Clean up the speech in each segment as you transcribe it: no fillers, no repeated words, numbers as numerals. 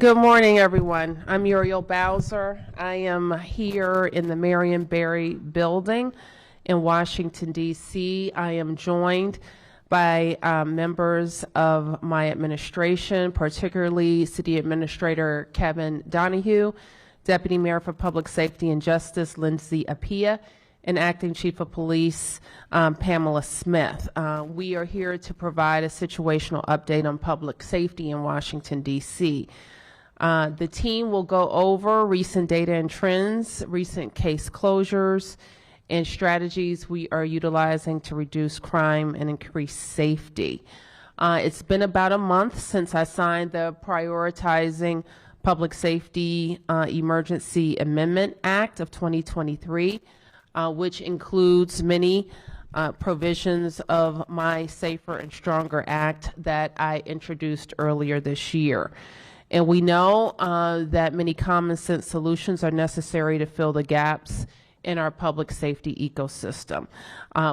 Good morning, everyone. I'm Uriel Bowser. I am here in the Marion Barry building in Washington, D.C. I am joined by members of my administration, particularly City Administrator Kevin Donahue, Deputy Mayor for Public Safety and Justice Lindsay Appiah, and Acting Chief of Police Pamela Smith. We are here to provide a situational update on public safety in Washington, D.C. The team will go over recent data and trends, recent case closures, and strategies we are utilizing to reduce crime and increase safety. It's been about a month since I signed the Prioritizing Public Safety Emergency Amendment Act of 2023, which includes many provisions of my Safer and Stronger Act that I introduced earlier this year. And we know that many common sense solutions are necessary to fill the gaps in our public safety ecosystem.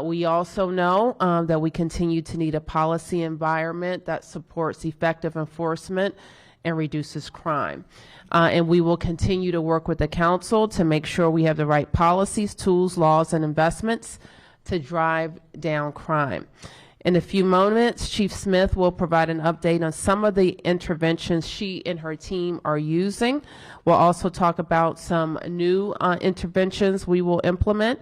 We also know that we continue to need a policy environment that supports effective enforcement and reduces crime. And we will continue to work with the council to make sure we have the right policies, tools, laws, and investments to drive down crime. In a few moments, Chief Smith will provide an update on some of the interventions she and her team are using. We'll also talk about some new interventions we will implement,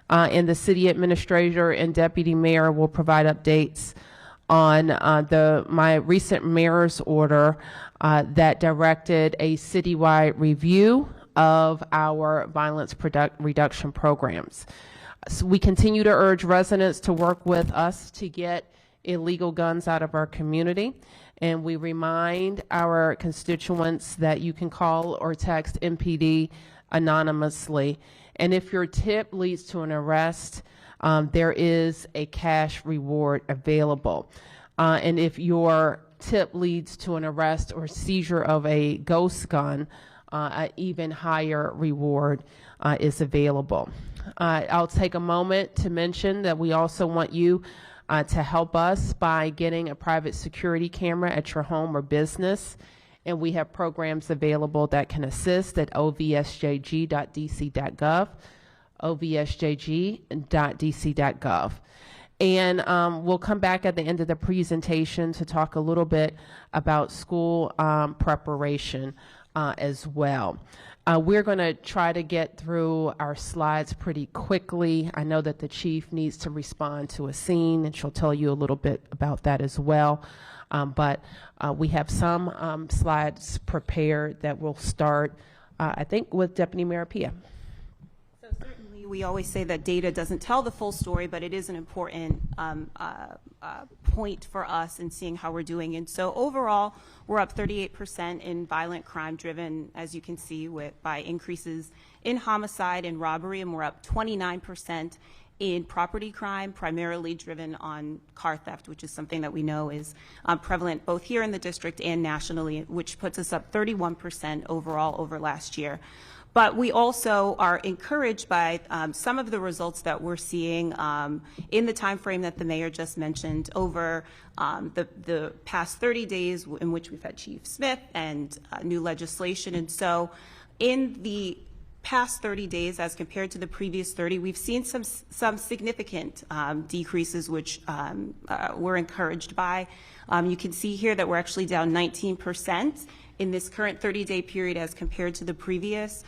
and the City Administrator and Deputy Mayor will provide updates on my recent mayor's order that directed a citywide review of our violence reduction programs. So we continue to urge residents to work with us to get illegal guns out of our community. And we remind our constituents that you can call or text MPD anonymously. And if your tip leads to an arrest, there is a cash reward available. And if your tip leads to an arrest or seizure of a ghost gun, an even higher reward is available. I'll take a moment to mention that we also want you to help us by getting a private security camera at your home or business. And we have programs available that can assist at ovsjg.dc.gov, ovsjg.dc.gov. And we'll come back at the end of the presentation to talk a little bit about school preparation as well. We're going to try to get through our slides pretty quickly. I know that the chief needs to respond to a scene, and she'll tell you a little bit about that as well. But we have some slides prepared that will start, I think, with Deputy Mayor Appiah. So certainly we always say that data doesn't tell the full story, but it is an important point for us in seeing how we're doing. And so overall, we're up 38% in violent crime driven, as you can see, by increases in homicide and robbery, and we're up 29% in property crime, primarily driven on car theft, which is something that we know is prevalent both here in the district and nationally, which puts us up 31% overall over last year. But we also are encouraged by some of the results that we're seeing in the time frame that the mayor just mentioned over the past 30 days in which we've had Chief Smith and new legislation. And so in the past 30 days as compared to the previous 30, we've seen some significant decreases, which we're encouraged by. You can see here that we're actually down 19% in this current 30-day period as compared to the previous,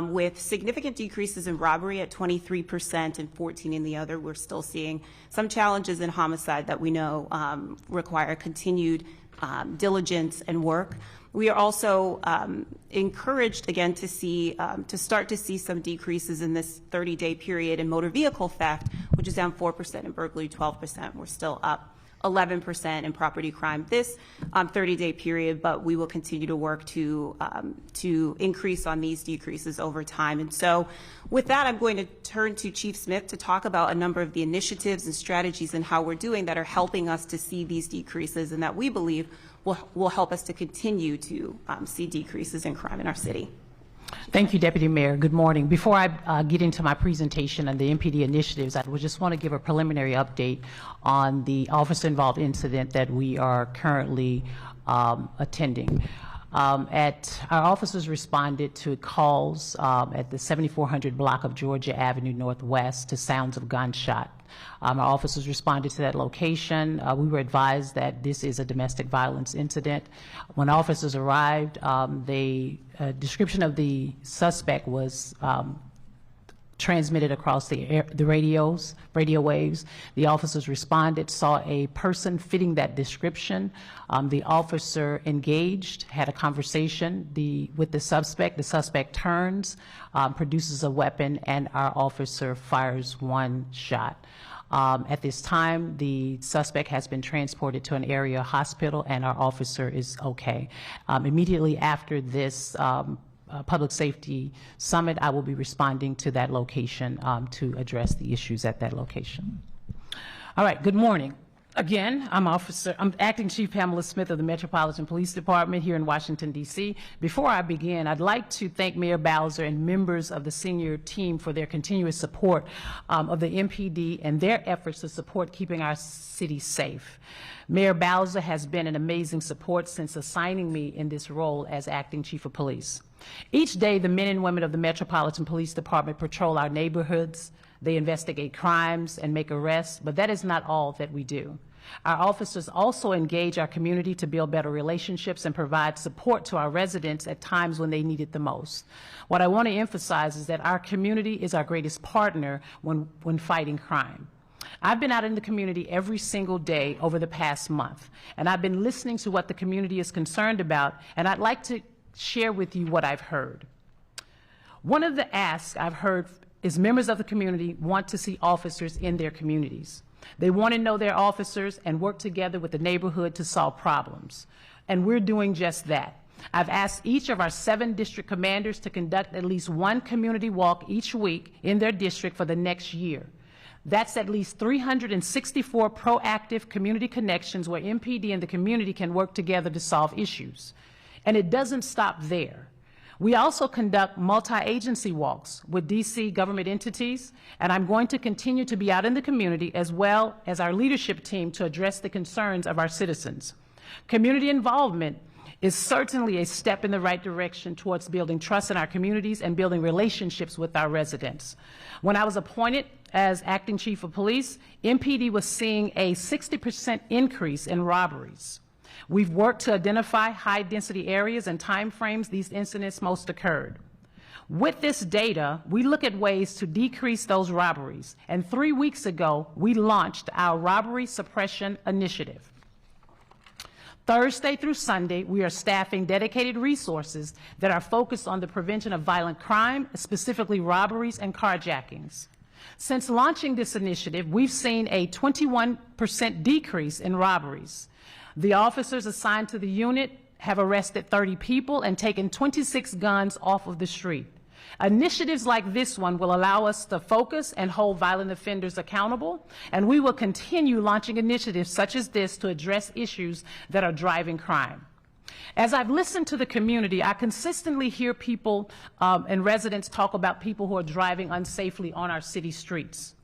with significant decreases in robbery at 23% and 14% in the other. We're still seeing some challenges in homicide that we know require continued diligence and work. We are also encouraged again to start to see some decreases in this 30-day period in motor vehicle theft, which is down 4%, and burglary 12%. We're still up 11% in property crime this 30-day period, but we will continue to work to increase on these decreases over time. And so with that, I'm going to turn to Chief Smith to talk about a number of the initiatives and strategies and how we're doing that are helping us to see these decreases and that we believe will help us to continue to see decreases in crime in our city. Thank you, Deputy Mayor. Good morning. Before I get into my presentation and the MPD initiatives, I would just want to give a preliminary update on the officer-involved incident that we are currently attending. Our officers responded to calls at the 7400 block of Georgia Avenue Northwest to sounds of gunshot. Our officers responded to that location. We were advised that this is a domestic violence incident. When officers arrived, the description of the suspect was transmitted across the radio waves. The officers responded, saw a person fitting that description. The officer engaged, had a conversation with the suspect. The suspect turns, produces a weapon, and our officer fires one shot. At this time, the suspect has been transported to an area hospital, and our officer is okay. Immediately after this public safety summit, I will be responding to that location to address the issues at that location. All right, good morning. Again, I'm Acting Chief Pamela Smith of the Metropolitan Police Department here in Washington, D.C. Before I begin, I'd like to thank Mayor Bowser and members of the senior team for their continuous support of the MPD and their efforts to support keeping our city safe. Mayor Bowser has been an amazing support since assigning me in this role as Acting Chief of Police. Each day, the men and women of the Metropolitan Police Department patrol our neighborhoods. They investigate crimes and make arrests, but that is not all that we do. Our officers also engage our community to build better relationships and provide support to our residents at times when they need it the most. What I want to emphasize is that our community is our greatest partner when fighting crime. I've been out in the community every single day over the past month, and I've been listening to what the community is concerned about, and I'd like to share with you what I've heard. One of the asks I've heard is members of the community want to see officers in their communities. They want to know their officers and work together with the neighborhood to solve problems. And we're doing just that. I've asked each of our 7 district commanders to conduct at least one community walk each week in their district for the next year. That's at least 364 proactive community connections where MPD and the community can work together to solve issues. And it doesn't stop there. We also conduct multi-agency walks with DC government entities, and I'm going to continue to be out in the community as well as our leadership team to address the concerns of our citizens. Community involvement is certainly a step in the right direction towards building trust in our communities and building relationships with our residents. When I was appointed as Acting Chief of Police, MPD was seeing a 60% increase in robberies. We've worked to identify high-density areas and timeframes these incidents most occurred. With this data, we look at ways to decrease those robberies, and 3 weeks ago, we launched our Robbery Suppression Initiative. Thursday through Sunday, we are staffing dedicated resources that are focused on the prevention of violent crime, specifically robberies and carjackings. Since launching this initiative, we've seen a 21% decrease in robberies. The officers assigned to the unit have arrested 30 people and taken 26 guns off of the street. Initiatives like this one will allow us to focus and hold violent offenders accountable, and we will continue launching initiatives such as this to address issues that are driving crime. As I've listened to the community, I consistently hear people and residents talk about people who are driving unsafely on our city streets.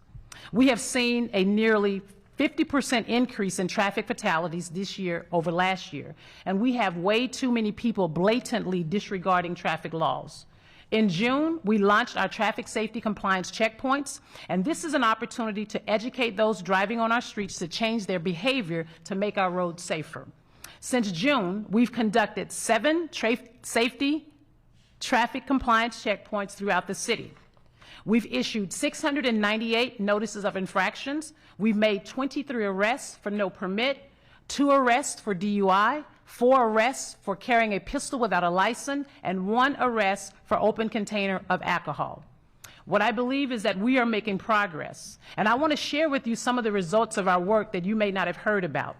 We have seen a nearly 50% increase in traffic fatalities this year over last year, and we have way too many people blatantly disregarding traffic laws. In June, we launched our traffic safety compliance checkpoints, and this is an opportunity to educate those driving on our streets to change their behavior to make our roads safer. Since June, we've conducted 7 safety traffic compliance checkpoints throughout the city. We've issued 698 notices of infractions. We've made 23 arrests for no permit, 2 arrests for DUI, 4 arrests for carrying a pistol without a license, and 1 arrest for open container of alcohol. What I believe is that we are making progress, and I want to share with you some of the results of our work that you may not have heard about.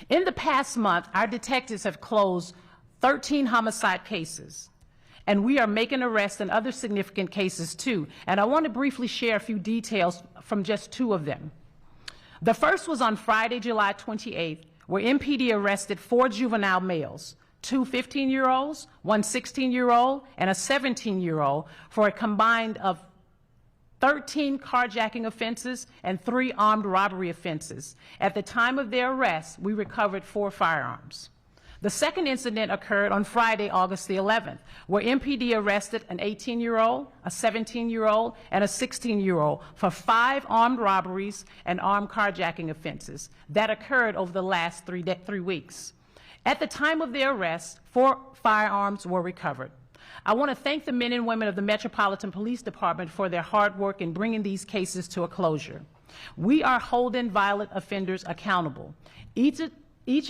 In the past month, our detectives have closed 13 homicide cases. And we are making arrests in other significant cases too. And I want to briefly share a few details from just 2 of them. The first was on Friday, July 28th, where MPD arrested 4 juvenile males, 2 15-year-olds, 1 16-year-old, and a 17-year-old for a combined of 13 carjacking offenses and 3 armed robbery offenses. At the time of their arrest, we recovered 4 firearms. The second incident occurred on Friday, August the 11th, where MPD arrested an 18-year-old, a 17-year-old, and a 16-year-old for 5 armed robberies and armed carjacking offenses that occurred over the last 3 weeks. At the time of their arrest, 4 firearms were recovered. I want to thank the men and women of the Metropolitan Police Department for their hard work in bringing these cases to a closure. We are holding violent offenders accountable. Each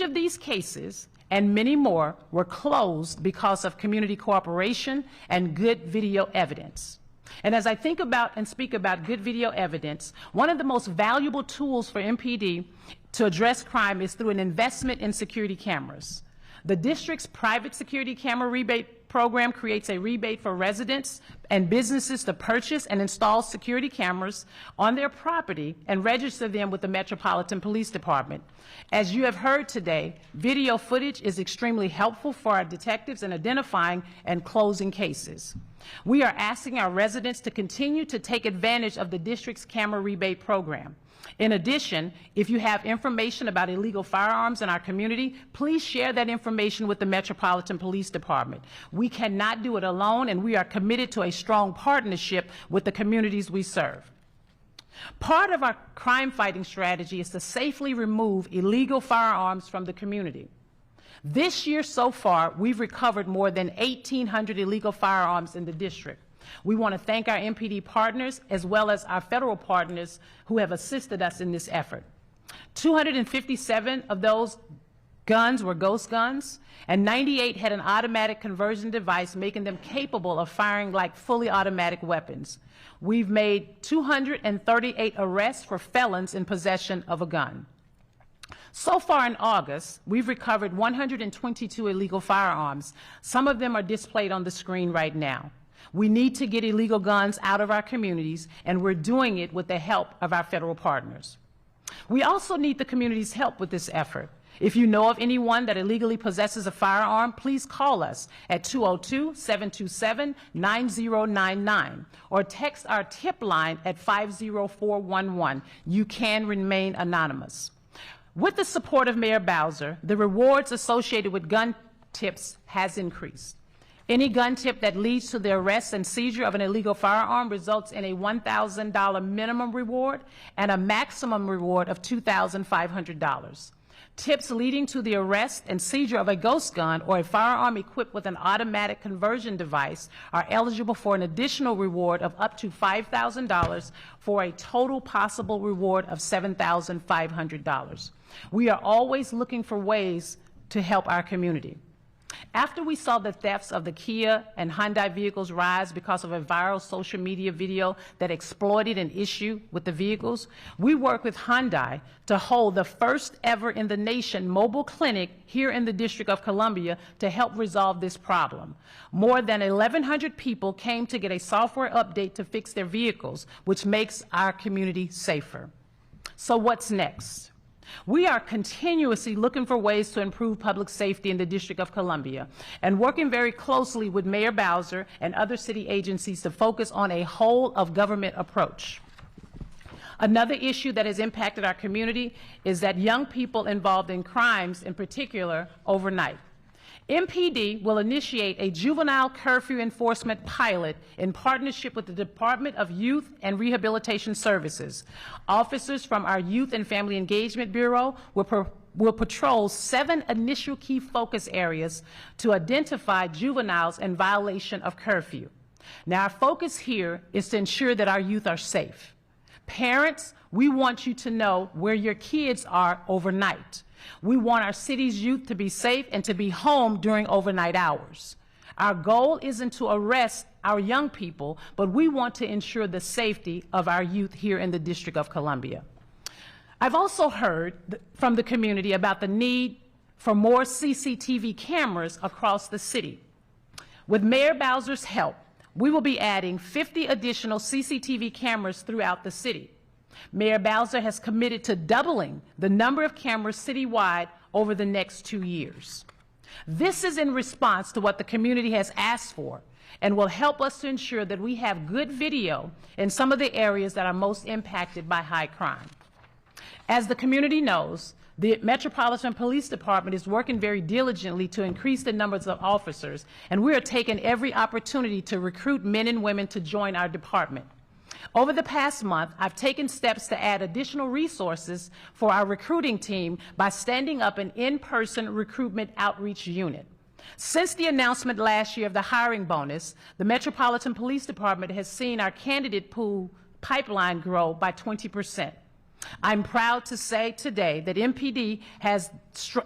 of these cases and many more were closed because of community cooperation and good video evidence. And as I think about and speak about good video evidence, one of the most valuable tools for MPD to address crime is through an investment in security cameras. The district's private security camera rebate program creates a rebate for residents and businesses to purchase and install security cameras on their property and register them with the Metropolitan Police Department. As you have heard today, video footage is extremely helpful for our detectives in identifying and closing cases. We are asking our residents to continue to take advantage of the district's camera rebate program. In addition, if you have information about illegal firearms in our community, please share that information with the Metropolitan Police Department. We cannot do it alone, and we are committed to a strong partnership with the communities we serve. Part of our crime-fighting strategy is to safely remove illegal firearms from the community. This year so far, we've recovered more than 1,800 illegal firearms in the district. We want to thank our MPD partners as well as our federal partners who have assisted us in this effort. 257 of those guns were ghost guns, and 98 had an automatic conversion device making them capable of firing like fully automatic weapons. We've made 238 arrests for felons in possession of a gun. So far in August, we've recovered 122 illegal firearms. Some of them are displayed on the screen right now. We need to get illegal guns out of our communities, and we're doing it with the help of our federal partners. We also need the community's help with this effort. If you know of anyone that illegally possesses a firearm, please call us at 202-727-9099 or text our tip line at 50411. You can remain anonymous. With the support of Mayor Bowser, the rewards associated with gun tips has increased. Any gun tip that leads to the arrest and seizure of an illegal firearm results in a $1,000 minimum reward and a maximum reward of $2,500. Tips leading to the arrest and seizure of a ghost gun or a firearm equipped with an automatic conversion device are eligible for an additional reward of up to $5,000 for a total possible reward of $7,500. We are always looking for ways to help our community. After we saw the thefts of the Kia and Hyundai vehicles rise because of a viral social media video that exploited an issue with the vehicles, we worked with Hyundai to hold the first ever in the nation mobile clinic here in the District of Columbia to help resolve this problem. More than 1,100 people came to get a software update to fix their vehicles, which makes our community safer. So what's next? We are continuously looking for ways to improve public safety in the District of Columbia and working very closely with Mayor Bowser and other city agencies to focus on a whole-of-government approach. Another issue that has impacted our community is that young people involved in crimes, in particular, overnight. MPD will initiate a juvenile curfew enforcement pilot in partnership with the Department of Youth and Rehabilitation Services. Officers from our Youth and Family Engagement Bureau will patrol 7 initial key focus areas to identify juveniles in violation of curfew. Now, our focus here is to ensure that our youth are safe. Parents, we want you to know where your kids are overnight. We want our city's youth to be safe and to be home during overnight hours. Our goal isn't to arrest our young people, but we want to ensure the safety of our youth here in the District of Columbia. I've also heard from the community about the need for more CCTV cameras across the city. With Mayor Bowser's help, we will be adding 50 additional CCTV cameras throughout the city. Mayor Bowser has committed to doubling the number of cameras citywide over the next 2 years. This is in response to what the community has asked for and will help us to ensure that we have good video in some of the areas that are most impacted by high crime. As the community knows, The Metropolitan Police Department is working very diligently to increase the numbers of officers, and we are taking every opportunity to recruit men and women to join our department. Over the past month, I've taken steps to add additional resources for our recruiting team by standing up an in-person recruitment outreach unit. Since the announcement last year of the hiring bonus, the Metropolitan Police Department has seen our candidate pool pipeline grow by 20%. I'm proud to say today that MPD has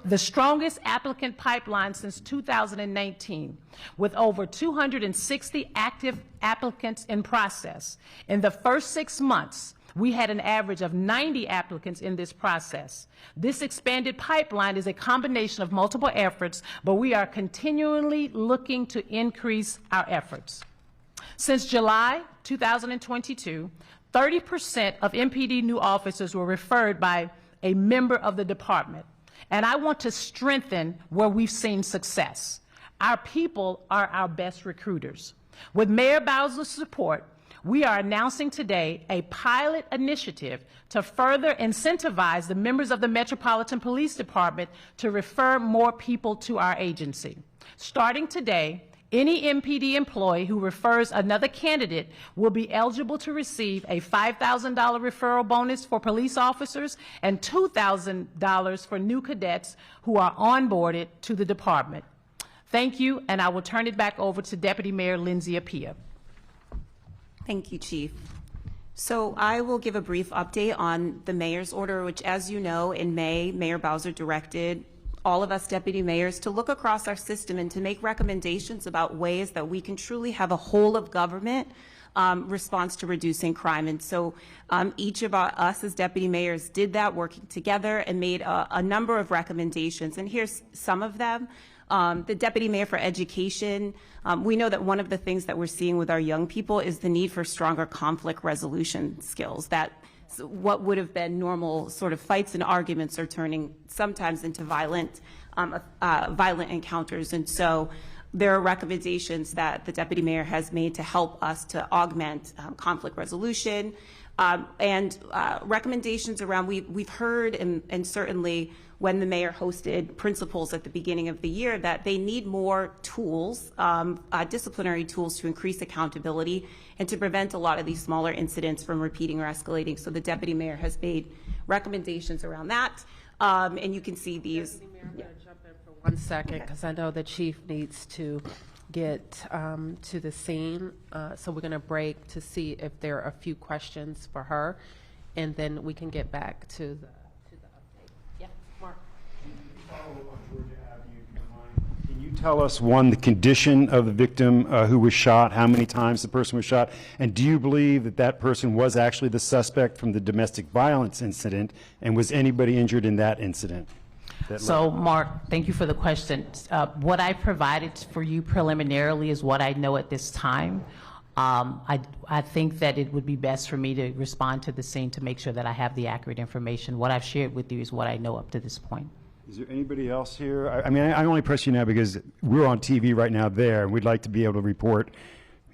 the strongest applicant pipeline since 2019, with over 260 active applicants in process. In the first 6 months, we had an average of 90 applicants in this process. This expanded pipeline is a combination of multiple efforts, but we are continually looking to increase our efforts. Since July 2022, 30% of MPD new officers were referred by a member of the department. And I want to strengthen where we've seen success. Our people are our best recruiters. With Mayor Bowser's support, we are announcing today a pilot initiative to further incentivize the members of the Metropolitan Police Department to refer more people to our agency. Starting today, any MPD employee who refers another candidate will be eligible to receive a $5,000 referral bonus for police officers and $2,000 for new cadets who are onboarded to the department. Thank you, and I will turn it back over to Deputy Mayor Lindsay Appiah. Thank you, Chief. So I will give a brief update on the mayor's order, which, as you know, in May, Mayor Bowser directed all of us deputy mayors to look across our system and to make recommendations about ways that we can truly have a whole of government response to reducing crime. And so each of us as deputy mayors did that, working together, and made a number of recommendations. And here's some of them. The deputy mayor for education, we know that one of the things that we're seeing with our young people is the need for stronger conflict resolution skills. That what would have been normal sort of fights and arguments are turning sometimes into violent encounters. And so there are recommendations that the deputy mayor has made to help us to augment conflict resolution, and recommendations around, we've heard, and certainly when the mayor hosted principals at the beginning of the year, that they need more tools, disciplinary tools, to increase accountability and to prevent a lot of these smaller incidents from repeating or escalating. So the deputy mayor has made recommendations around that, and you can see these. Deputy Mayor, I'm going to jump in for 1 second because I know the chief needs to get to the scene. So we're going to break to see if there are a few questions for her, and then we can get back to the update. Yeah, Mark. Can you tell us, one, the condition of the victim who was shot, how many times the person was shot, and do you believe that that person was actually the suspect from the domestic violence incident, and was anybody injured in that incident? So, Mark, thank you for the question. What I provided for you preliminarily is what I know at this time. I think that it would be best for me to respond to the scene to make sure that I have the accurate information. What I've shared with you is what I know up to this point. Is there anybody else here? I mean, I only press you now because we're on TV right now there, and we'd like to be able to report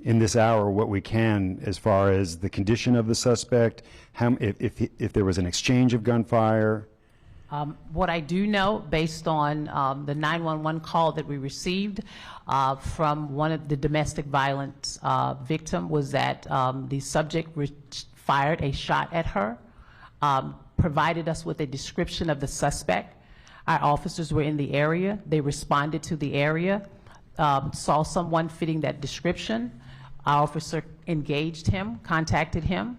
in this hour what we can as far as the condition of the suspect, if there was an exchange of gunfire. What I do know, based on the 911 call that we received from one of the domestic violence victim, was that the subject fired a shot at her, provided us with a description of the suspect. Our officers were in the area. They responded to the area, saw someone fitting that description. Our officer engaged him, contacted him.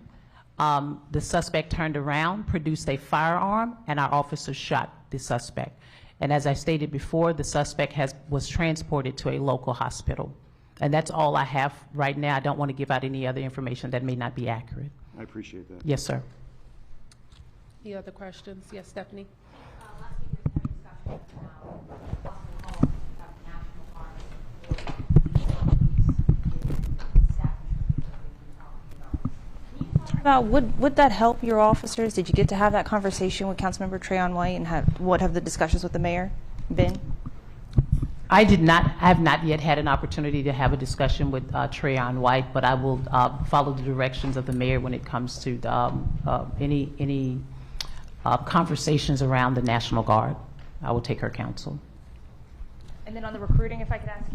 The suspect turned around, produced a firearm, and our officers shot the suspect. And as I stated before, the suspect was transported to a local hospital. And that's all I have right now. I don't want to give out any other information that may not be accurate. I appreciate that. Yes, sir. Any other questions? Yes, Stephanie? Would that help your officers? Did you get to have that conversation with Councilmember Trayon White, and what have the discussions with the mayor been? I have not yet had an opportunity to have a discussion with Trayon White, but I will follow the directions of the mayor when it comes to any conversations around the National Guard. I will take her counsel. And then on the recruiting, if I could ask,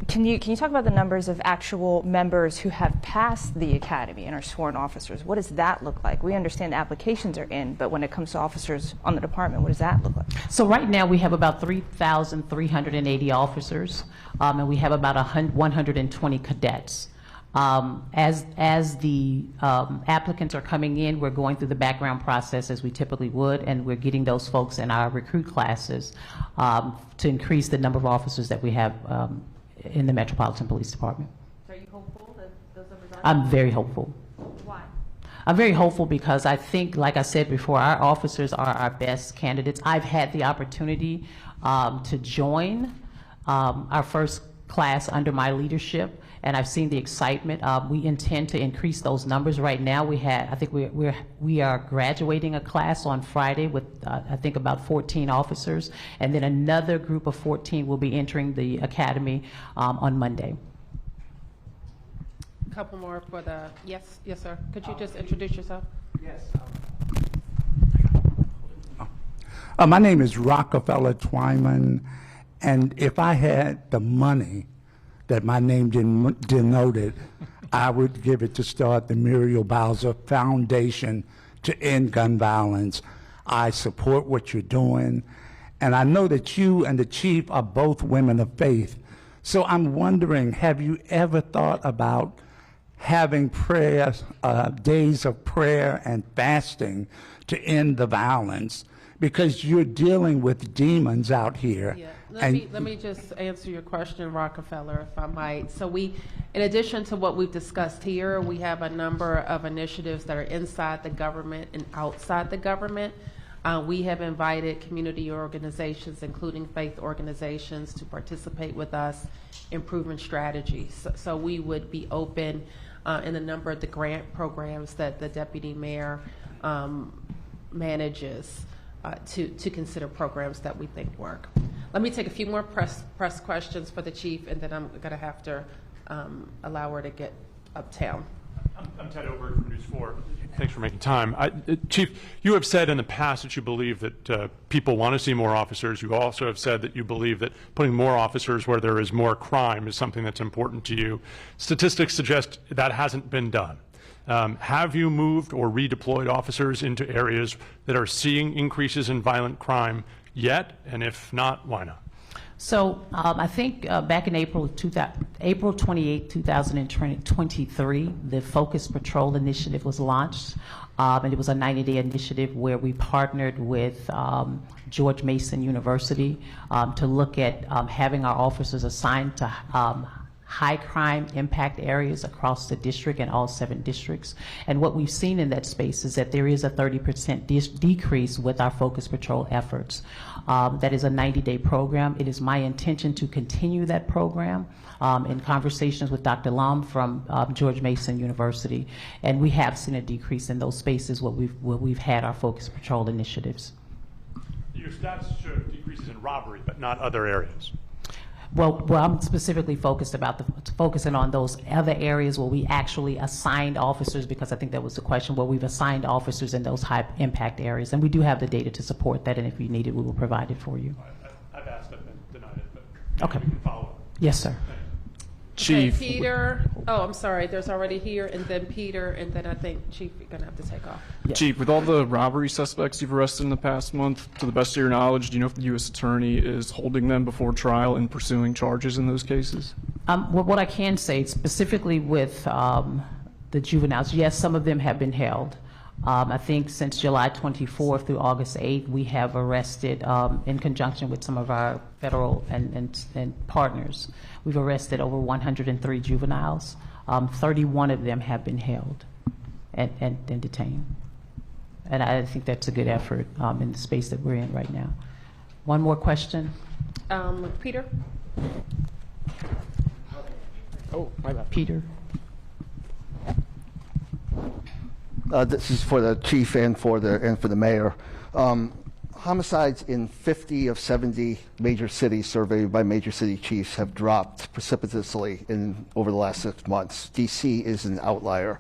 can you talk about the numbers of actual members who have passed the academy and are sworn officers? What does that look like? We understand the applications are in, but when it comes to officers on the department, what does that look like? So right now we have about 3,380 officers, and we have about 120 cadets. As the applicants are coming in, we're going through the background process as we typically would, and we're getting those folks in our recruit classes to increase the number of officers that we have in the Metropolitan Police Department. So are you hopeful that those numbers are? I'm very hopeful. Why? I'm very hopeful because I think, like I said before, our officers are our best candidates. I've had the opportunity to join our first class under my leadership, and I've seen the excitement. We intend to increase those numbers. Right now, I think we are graduating a class on Friday with I think about 14 officers, and then another group of 14 will be entering the academy on Monday. A couple more for the, yes, sir. Could you just introduce yourself? Yes. My name is Rockefeller Twyman, and if I had the money that my name denoted, I would give it to start the Muriel Bowser Foundation to end gun violence. I support what you're doing, and I know that you and the chief are both women of faith. So I'm wondering, have you ever thought about having prayers, days of prayer and fasting to end the violence? Because you're dealing with demons out here. Yeah. Let me just answer your question, Rockefeller, if I might. So in addition to what we've discussed here, we have a number of initiatives that are inside the government and outside the government. We have invited community organizations, including faith organizations, to participate with us in proven strategies. So we would be open in a number of the grant programs that the deputy mayor manages to consider programs that we think work. Let me take a few more press questions for the chief, and then I'm going to have to allow her to get uptown. I'm Ted Oberg from News 4. Thanks for making time. Chief, you have said in the past that you believe that people want to see more officers. You also have said that you believe that putting more officers where there is more crime is something that's important to you. Statistics suggest that hasn't been done. Have you moved or redeployed officers into areas that are seeing increases in violent crime yet? And if not, why not? So I think back in April 28, 2023, the Focus Patrol Initiative was launched, and it was a 90-day initiative where we partnered with George Mason University to look at having our officers assigned to high crime impact areas across the district and all 7 districts. And what we've seen in that space is that there is a 30% decrease with our Focus Patrol efforts. That is a 90-day program. It is my intention to continue that program in conversations with Dr. Lum from George Mason University. And we have seen a decrease in those spaces where we've had our Focus Patrol initiatives. Your stats show decreases in robbery, but not other areas. Well, I'm specifically focusing on those other areas where we actually assigned officers, because I think that was the question, where we've assigned officers in those high impact areas. And we do have the data to support that, and if you need it, we will provide it for you. I've asked it and denied it, but okay. We can follow up. Yes, sir. Chief. Okay, Peter. Oh, I'm sorry. There's already here, and then Peter, and then I think Chief, you're going to have to take off. Yeah. Chief, with all the robbery suspects you've arrested in the past month, to the best of your knowledge, do you know if the U.S. Attorney is holding them before trial and pursuing charges in those cases? Well, what I can say specifically with the juveniles, yes, some of them have been held. I think since July 24th through August 8th, we have arrested, in conjunction with some of our federal and partners, we've arrested over 103 juveniles. 31 of them have been held and detained. And I think that's a good effort in the space that we're in right now. One more question. Peter? Oh, my bad. Peter? This is for the chief and for the mayor. Homicides in 50 of 70 major cities surveyed by major city chiefs have dropped precipitously over the last 6 months. DC is an outlier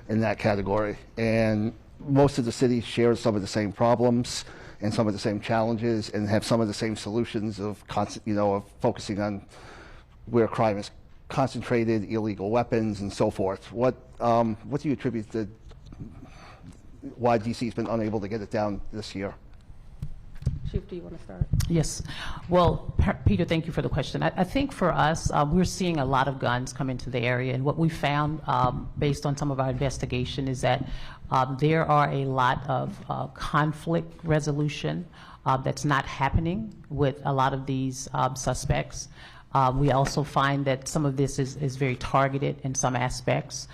in that category, and most of the cities share some of the same problems and some of the same challenges and have some of the same solutions of of focusing on where crime is concentrated, illegal weapons, and so forth. What do you attribute to why DC's been unable to get it down this year? Chief, do you want to start? Yes. Well, Peter, thank you for the question. I think for us, we're seeing a lot of guns come into the area, and what we found based on some of our investigation is that there are a lot of conflict resolution that's not happening with a lot of these suspects. We also find that some of this is very targeted in some aspects.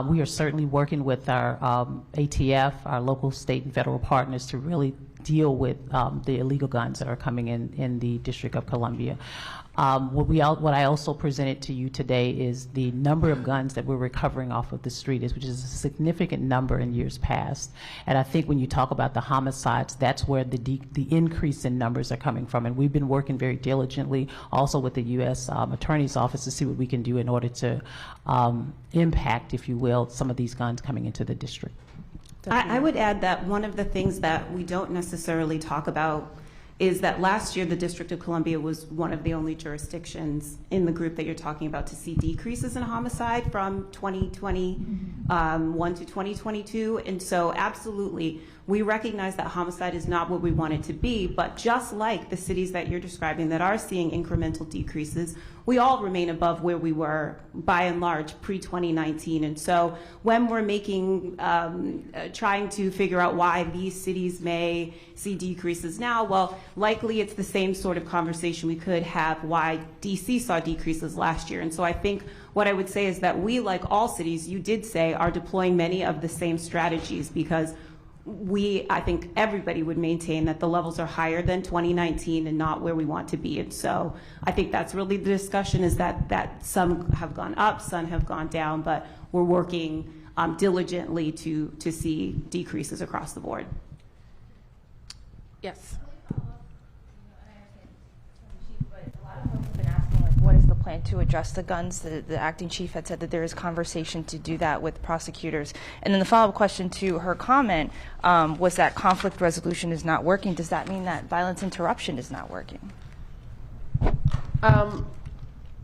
We are certainly working with our ATF, our local, state, and federal partners to really deal with the illegal guns that are coming in the District of Columbia. What I also presented to you today is the number of guns that we're recovering off of the street, which is a significant number in years past. And I think when you talk about the homicides, that's where the increase in numbers are coming from. And we've been working very diligently also with the U.S. Attorney's Office to see what we can do in order to impact, if you will, some of these guns coming into the district. I would add that one of the things that we don't necessarily talk about is that last year the District of Columbia was one of the only jurisdictions in the group that you're talking about to see decreases in homicide from 2021 to 2022. And so absolutely, we recognize that homicide is not what we want it to be, but just like the cities that you're describing that are seeing incremental decreases, we all remain above where we were by and large pre-2019. And so when we're making, trying to figure out why these cities may see decreases now, well, likely it's the same sort of conversation we could have why DC saw decreases last year. And so I think what I would say is that we, like all cities, you did say, are deploying many of the same strategies because I think everybody would maintain that the levels are higher than 2019 and not where we want to be. And so I think that's really the discussion, is that some have gone up, some have gone down, but we're working diligently to see decreases across the board. Yes. What is the plan to address the guns? The acting chief had said that there is conversation to do that with prosecutors. And then the follow-up question to her comment was that conflict resolution is not working. Does that mean that violence interruption is not working?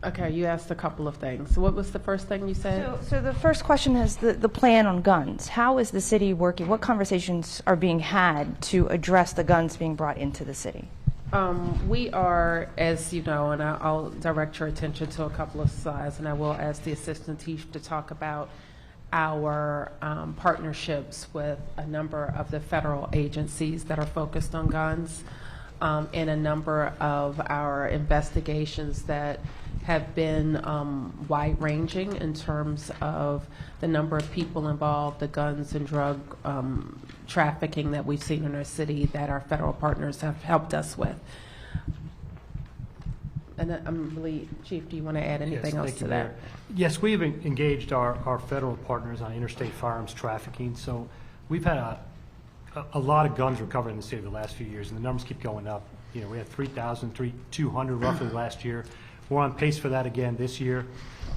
Okay, you asked a couple of things. So what was the first thing you said? So the first question is the plan on guns. How is the city working? What conversations are being had to address the guns being brought into the city? We are, as you know, and I'll direct your attention to a couple of slides, and I will ask the assistant chief to talk about our partnerships with a number of the federal agencies that are focused on guns, and a number of our investigations that have been wide-ranging in terms of the number of people involved, the guns and drug trafficking that we've seen in our city that our federal partners have helped us with. And I'm really, Chief, do you want to add anything else to that? Yes, we've engaged our federal partners on interstate firearms trafficking. So we've had a lot of guns recovered in the state over the last few years, and the numbers keep going up. You know, we had 3,200 roughly last year. We're on pace for that again this year.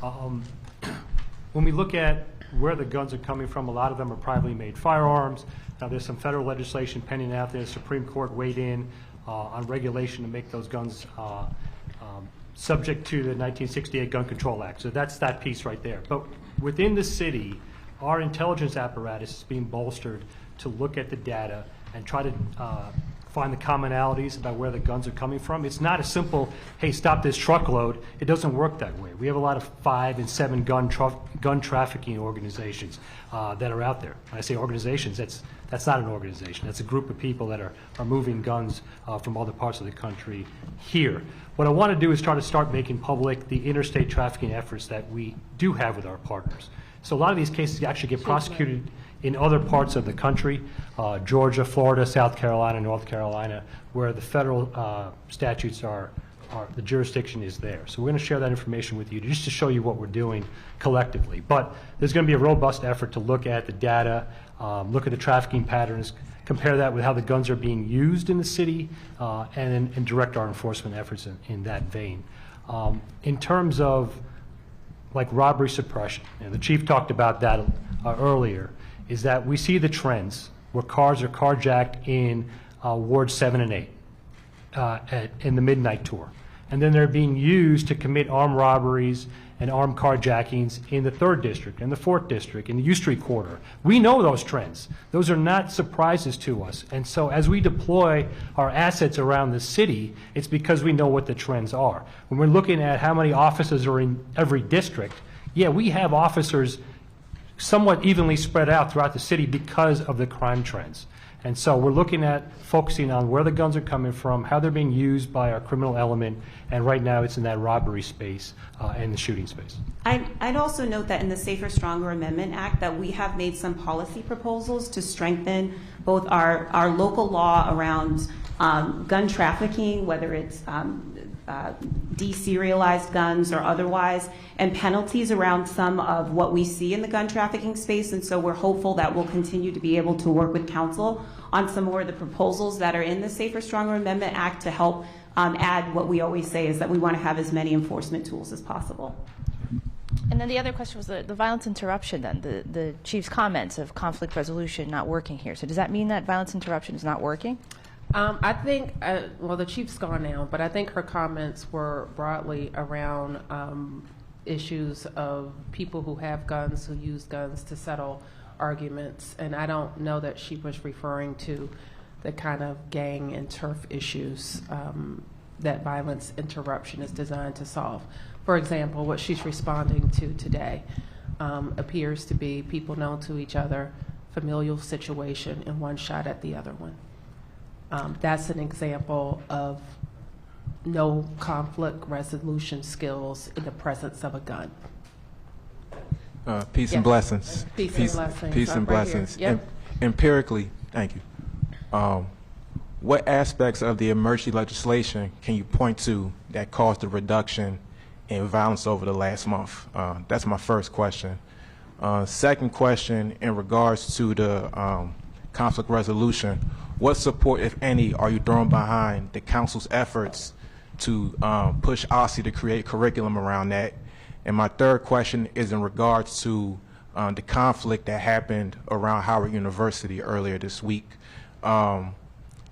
When we look at where the guns are coming from, a lot of them are privately made firearms. Now, there's some federal legislation pending out there. The Supreme Court weighed in on regulation to make those guns subject to the 1968 Gun Control Act. So that's that piece right there. But within the city, our intelligence apparatus is being bolstered to look at the data and try to find the commonalities about where the guns are coming from. It's not a simple, hey, stop this truckload. It doesn't work that way. We have a lot of 5 and 7 gun trafficking organizations that are out there. When I say organizations, that's not an organization. That's a group of people that are moving guns from other parts of the country here. What I want to do is try to start making public the interstate trafficking efforts that we do have with our partners. So a lot of these cases actually get prosecuted in other parts of the country, Georgia, Florida, South Carolina, North Carolina, where the federal statutes are, the jurisdiction is there. So we're going to share that information with you just to show you what we're doing collectively. But there's going to be a robust effort to look at the data, look at the trafficking patterns, compare that with how the guns are being used in the city, and direct our enforcement efforts in that vein. In terms of like robbery suppression, and the chief talked about that earlier, is that we see the trends where cars are carjacked in Ward 7 and 8 in the midnight tour. And then they're being used to commit armed robberies and armed carjackings in the 3rd District, in the 4th District, in the U Street corridor. We know those trends. Those are not surprises to us. And so as we deploy our assets around the city, it's because we know what the trends are. When we're looking at how many officers are in every district, yeah, we have officers somewhat evenly spread out throughout the city because of the crime trends. And so we're looking at focusing on where the guns are coming from, how they're being used by our criminal element, and right now it's in that robbery space and the shooting space. I'd also note that in the Safer, Stronger Amendment Act that we have made some policy proposals to strengthen both our local law around gun trafficking, whether it's deserialized guns or otherwise, and penalties around some of what we see in the gun trafficking space. And so we're hopeful that we'll continue to be able to work with council on some more of the proposals that are in the Safer, Stronger Amendment Act to help add what we always say is that we want to have as many enforcement tools as possible. And then the other question was the violence interruption then, the chief's comments of conflict resolution not working here. So does that mean that violence interruption is not working? I think, well, the chief's gone now, but I think her comments were broadly around issues of people who have guns, who use guns to settle arguments. And I don't know that she was referring to the kind of gang and turf issues that violence interruption is designed to solve. For example, what she's responding to today appears to be people known to each other, familial situation, and one shot at the other one. That's an example of no conflict resolution skills in the presence of a gun. Peace and blessings. Peace and blessings. Peace and Right blessings. here. Yep. Empirically, thank you. What aspects of the emergency legislation can you point to that caused a reduction in violence over the last month? That's my first question. Second question, in regards to the conflict resolution, what support, if any, are you throwing behind the council's efforts to push OSSI to create curriculum around that? And my third question is in regards to the conflict that happened around Howard University earlier this week.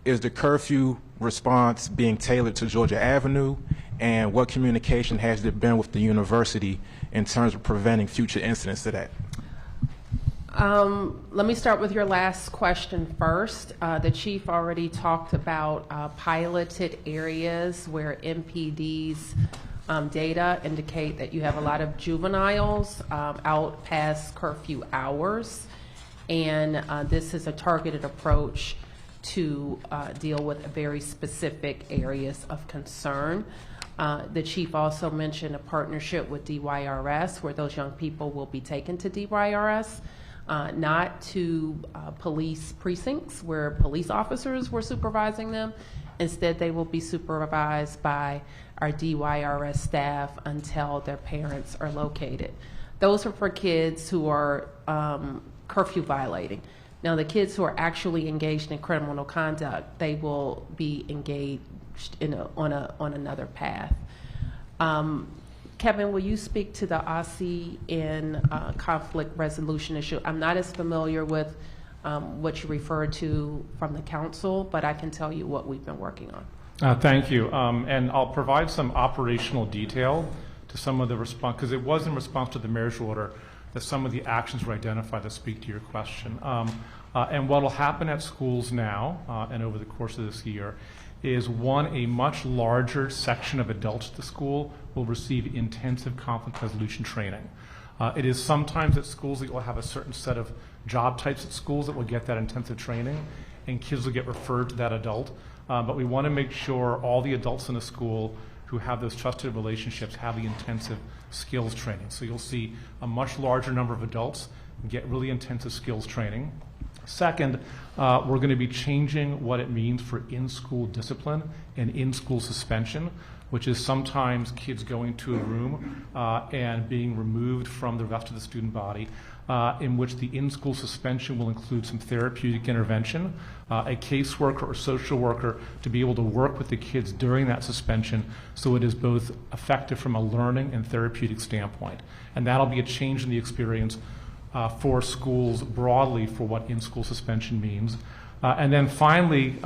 Is the curfew response being tailored to Georgia Avenue? And what communication has there been with the university in terms of preventing future incidents to that? Let me start with your last question first. The chief already talked about piloted areas where MPD's data indicate that you have a lot of juveniles out past curfew hours. And this is a targeted approach to deal with very specific areas of concern. The chief also mentioned a partnership with DYRS where those young people will be taken to DYRS. Not to police precincts where police officers were supervising them. Instead, they will be supervised by our DYRS staff until their parents are located. Those are for kids who are curfew violating. Now, the kids who are actually engaged in criminal conduct, they will be engaged in on another path. Kevin, will you speak to the OSSI and conflict resolution issue? I'm not as familiar with what you referred to from the council, but I can tell you what we've been working on. Thank you. And I'll provide some operational detail to some of the response, because it was in response to the mayor's order that some of the actions were identified that speak to your question. And what will happen at schools now and over the course of this year is, one, a much larger section of adults at the school will receive intensive conflict resolution training. It is sometimes at schools that you'll have a certain set of job types at schools that will get that intensive training, and kids will get referred to that adult. But we want to make sure all the adults in the school who have those trusted relationships have the intensive skills training. So you'll see a much larger number of adults get really intensive skills training. Second, we're going to be changing what it means for in-school discipline and in-school suspension, which is sometimes kids going to a room and being removed from the rest of the student body, in which the in-school suspension will include some therapeutic intervention, a caseworker or social worker to be able to work with the kids during that suspension so it is both effective from a learning and therapeutic standpoint. And that'll be a change in the experience for schools broadly for what in-school suspension means. And then finally,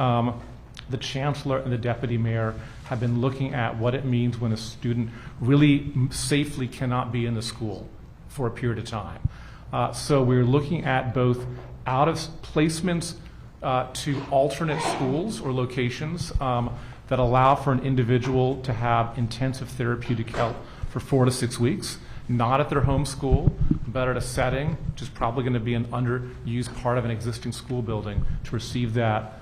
the chancellor and the deputy mayor have been looking at what it means when a student really safely cannot be in the school for a period of time. So we're looking at both out-of-placements to alternate schools or locations that allow for an individual to have intensive therapeutic help for 4 to 6 weeks, not at their home school, but at a setting which is probably going to be an underused part of an existing school building to receive that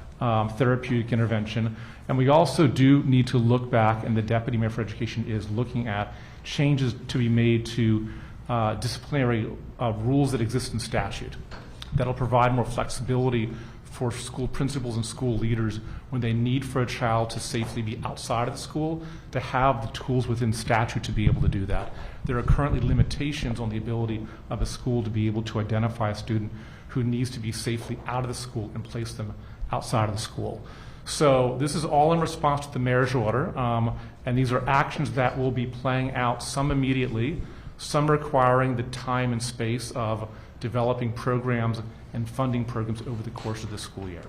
therapeutic intervention. And we also do need to look back, and the Deputy Mayor for Education is looking at changes to be made to disciplinary rules that exist in statute that'll provide more flexibility for school principals and school leaders when they need for a child to safely be outside of the school, to have the tools within statute to be able to do that. There are currently limitations on the ability of a school to be able to identify a student who needs to be safely out of the school and place them outside of the school. So this is all in response to the mayor's order, and these are actions that will be playing out, some immediately, some requiring the time and space of developing programs and funding programs over the course of the school year.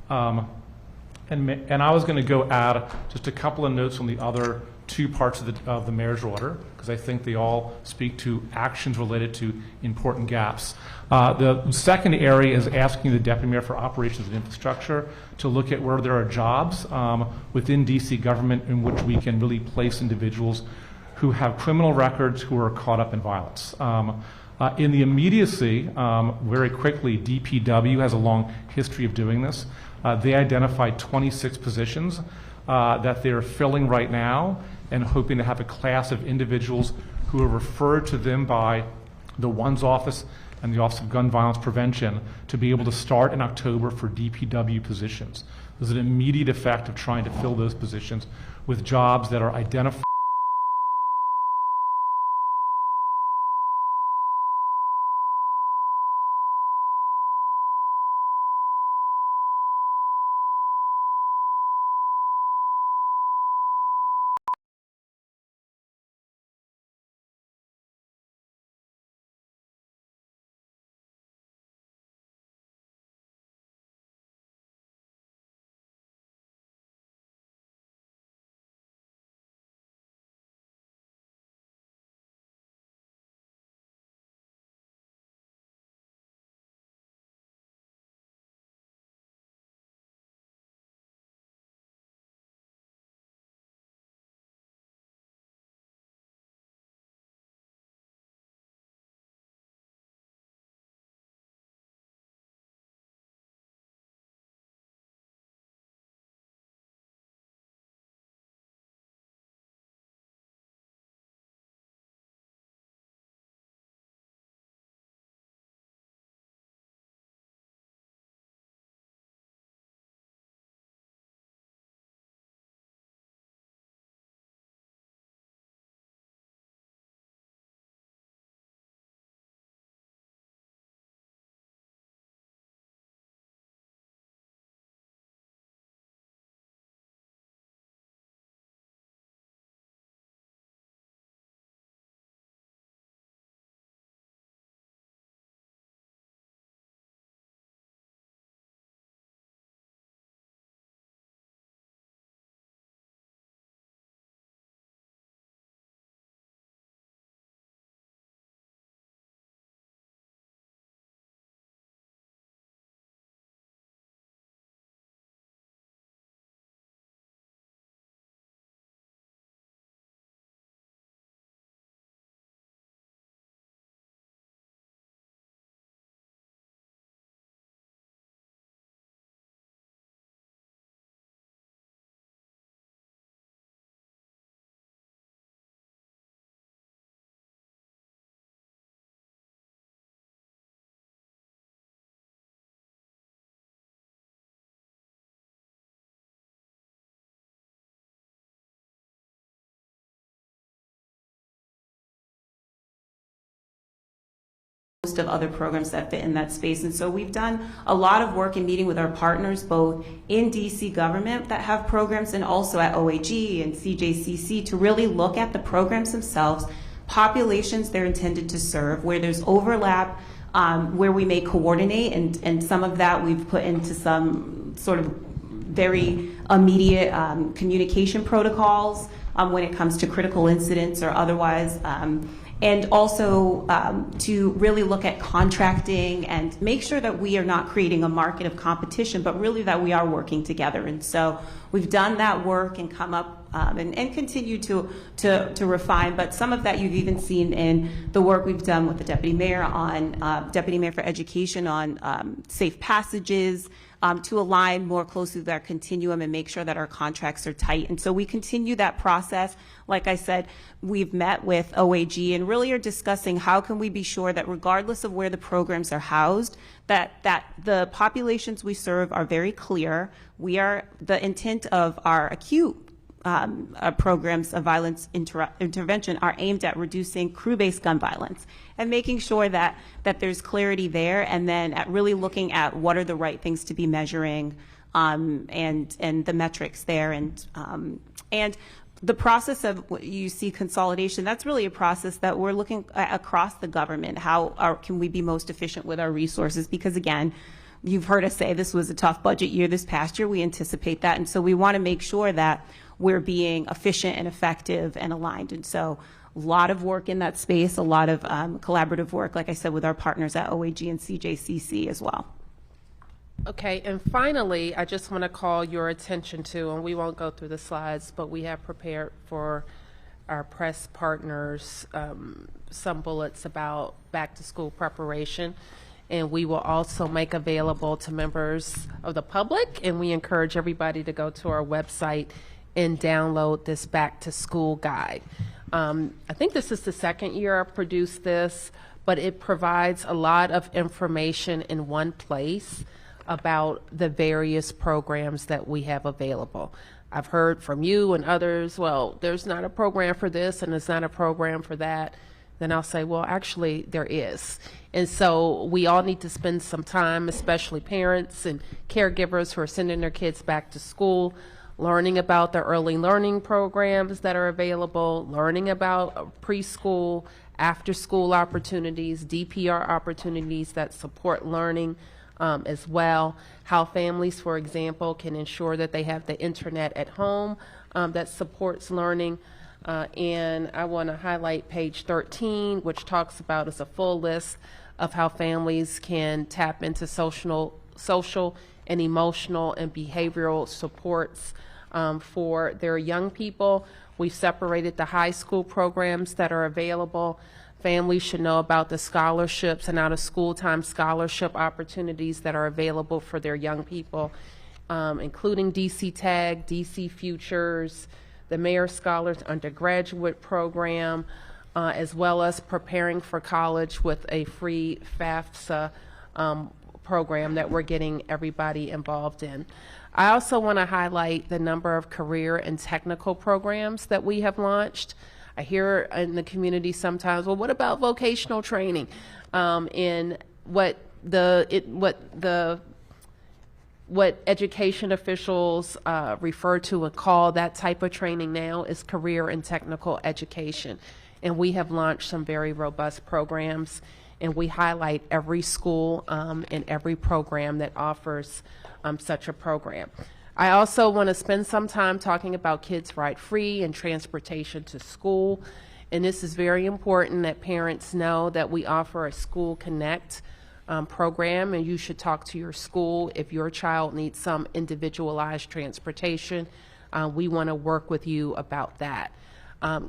And I was going to go add just a couple of notes on the other two parts of the mayor's order, because I think they all speak to actions related to important gaps. The second area is asking the Deputy Mayor for Operations and Infrastructure to look at where there are jobs within DC government in which we can really place individuals who have criminal records who are caught up in violence. In the immediacy, very quickly, DPW has a long history of doing this. They identified 26 positions that they're filling right now and hoping to have a class of individuals who are referred to them by the WONS office and the Office of Gun Violence Prevention to be able to start in October for DPW positions. There's an immediate effect of trying to fill those positions with jobs that are identified. Of other programs that fit in that space. And so we've done a lot of work in meeting with our partners both in DC government that have programs and also at OAG and CJCC to really look at the programs themselves, populations they're intended to serve, where there's overlap where we may coordinate, and some of that we've put into some sort of very immediate communication protocols when it comes to critical incidents or otherwise. And also to really look at contracting and make sure that we are not creating a market of competition, but really that we are working together. And so we've done that work and come up and continue to refine. But some of that you've even seen in the work we've done with the Deputy Mayor on Deputy Mayor for Education on safe passages, to align more closely with our continuum and make sure that our contracts are tight. And so we continue that process. Like I said, we've met with OAG and really are discussing how can we be sure that regardless of where the programs are housed, that the populations we serve are very clear. The intent of our acute programs of violence intervention are aimed at reducing crew-based gun violence and making sure that there's clarity there, and then at really looking at what are the right things to be measuring and the metrics there. And the process of what you see consolidation, that's really a process that we're looking at across the government. How can we be most efficient with our resources? Because again, you've heard us say this was a tough budget year this past year. We anticipate that. And so we want to make sure that we're being efficient and effective and aligned. And so a lot of work in that space, a lot of collaborative work, like I said, with our partners at OAG and CJCC as well. Okay, and finally, I just want to call your attention to, and we won't go through the slides, but we have prepared for our press partners some bullets about back-to-school preparation. And we will also make available to members of the public, and we encourage everybody to go to our website and download this back-to-school guide. I think this is the second year I've produced this, but it provides a lot of information in one place about the various programs that we have available. I've heard from you and others, well, there's not a program for this and there's not a program for that. Then I'll say, well, actually there is. And so we all need to spend some time, especially parents and caregivers who are sending their kids back to school, learning about the early learning programs that are available, learning about preschool, after-school opportunities, DPR opportunities that support learning as well, how families, for example, can ensure that they have the internet at home that supports learning. And I want to highlight page 13, which talks about as a full list of how families can tap into social and emotional and behavioral supports for their young people. We've separated the high school programs that are available. Families should know about the scholarships and out-of-school time scholarship opportunities that are available for their young people, including DC Tag, DC Futures, the Mayor Scholars Undergraduate Program, as well as preparing for college with a free FAFSA program that we're getting everybody involved in. I also want to highlight the number of career and technical programs that we have launched. I hear in the community sometimes, well, what about vocational training? And what education officials refer to and call that type of training now is career and technical education. And we have launched some very robust programs, and we highlight every school and every program that offers such a program. I also want to spend some time talking about Kids Ride Free and transportation to school. And this is very important that parents know that we offer a School Connect program, and you should talk to your school if your child needs some individualized transportation. We want to work with you about that.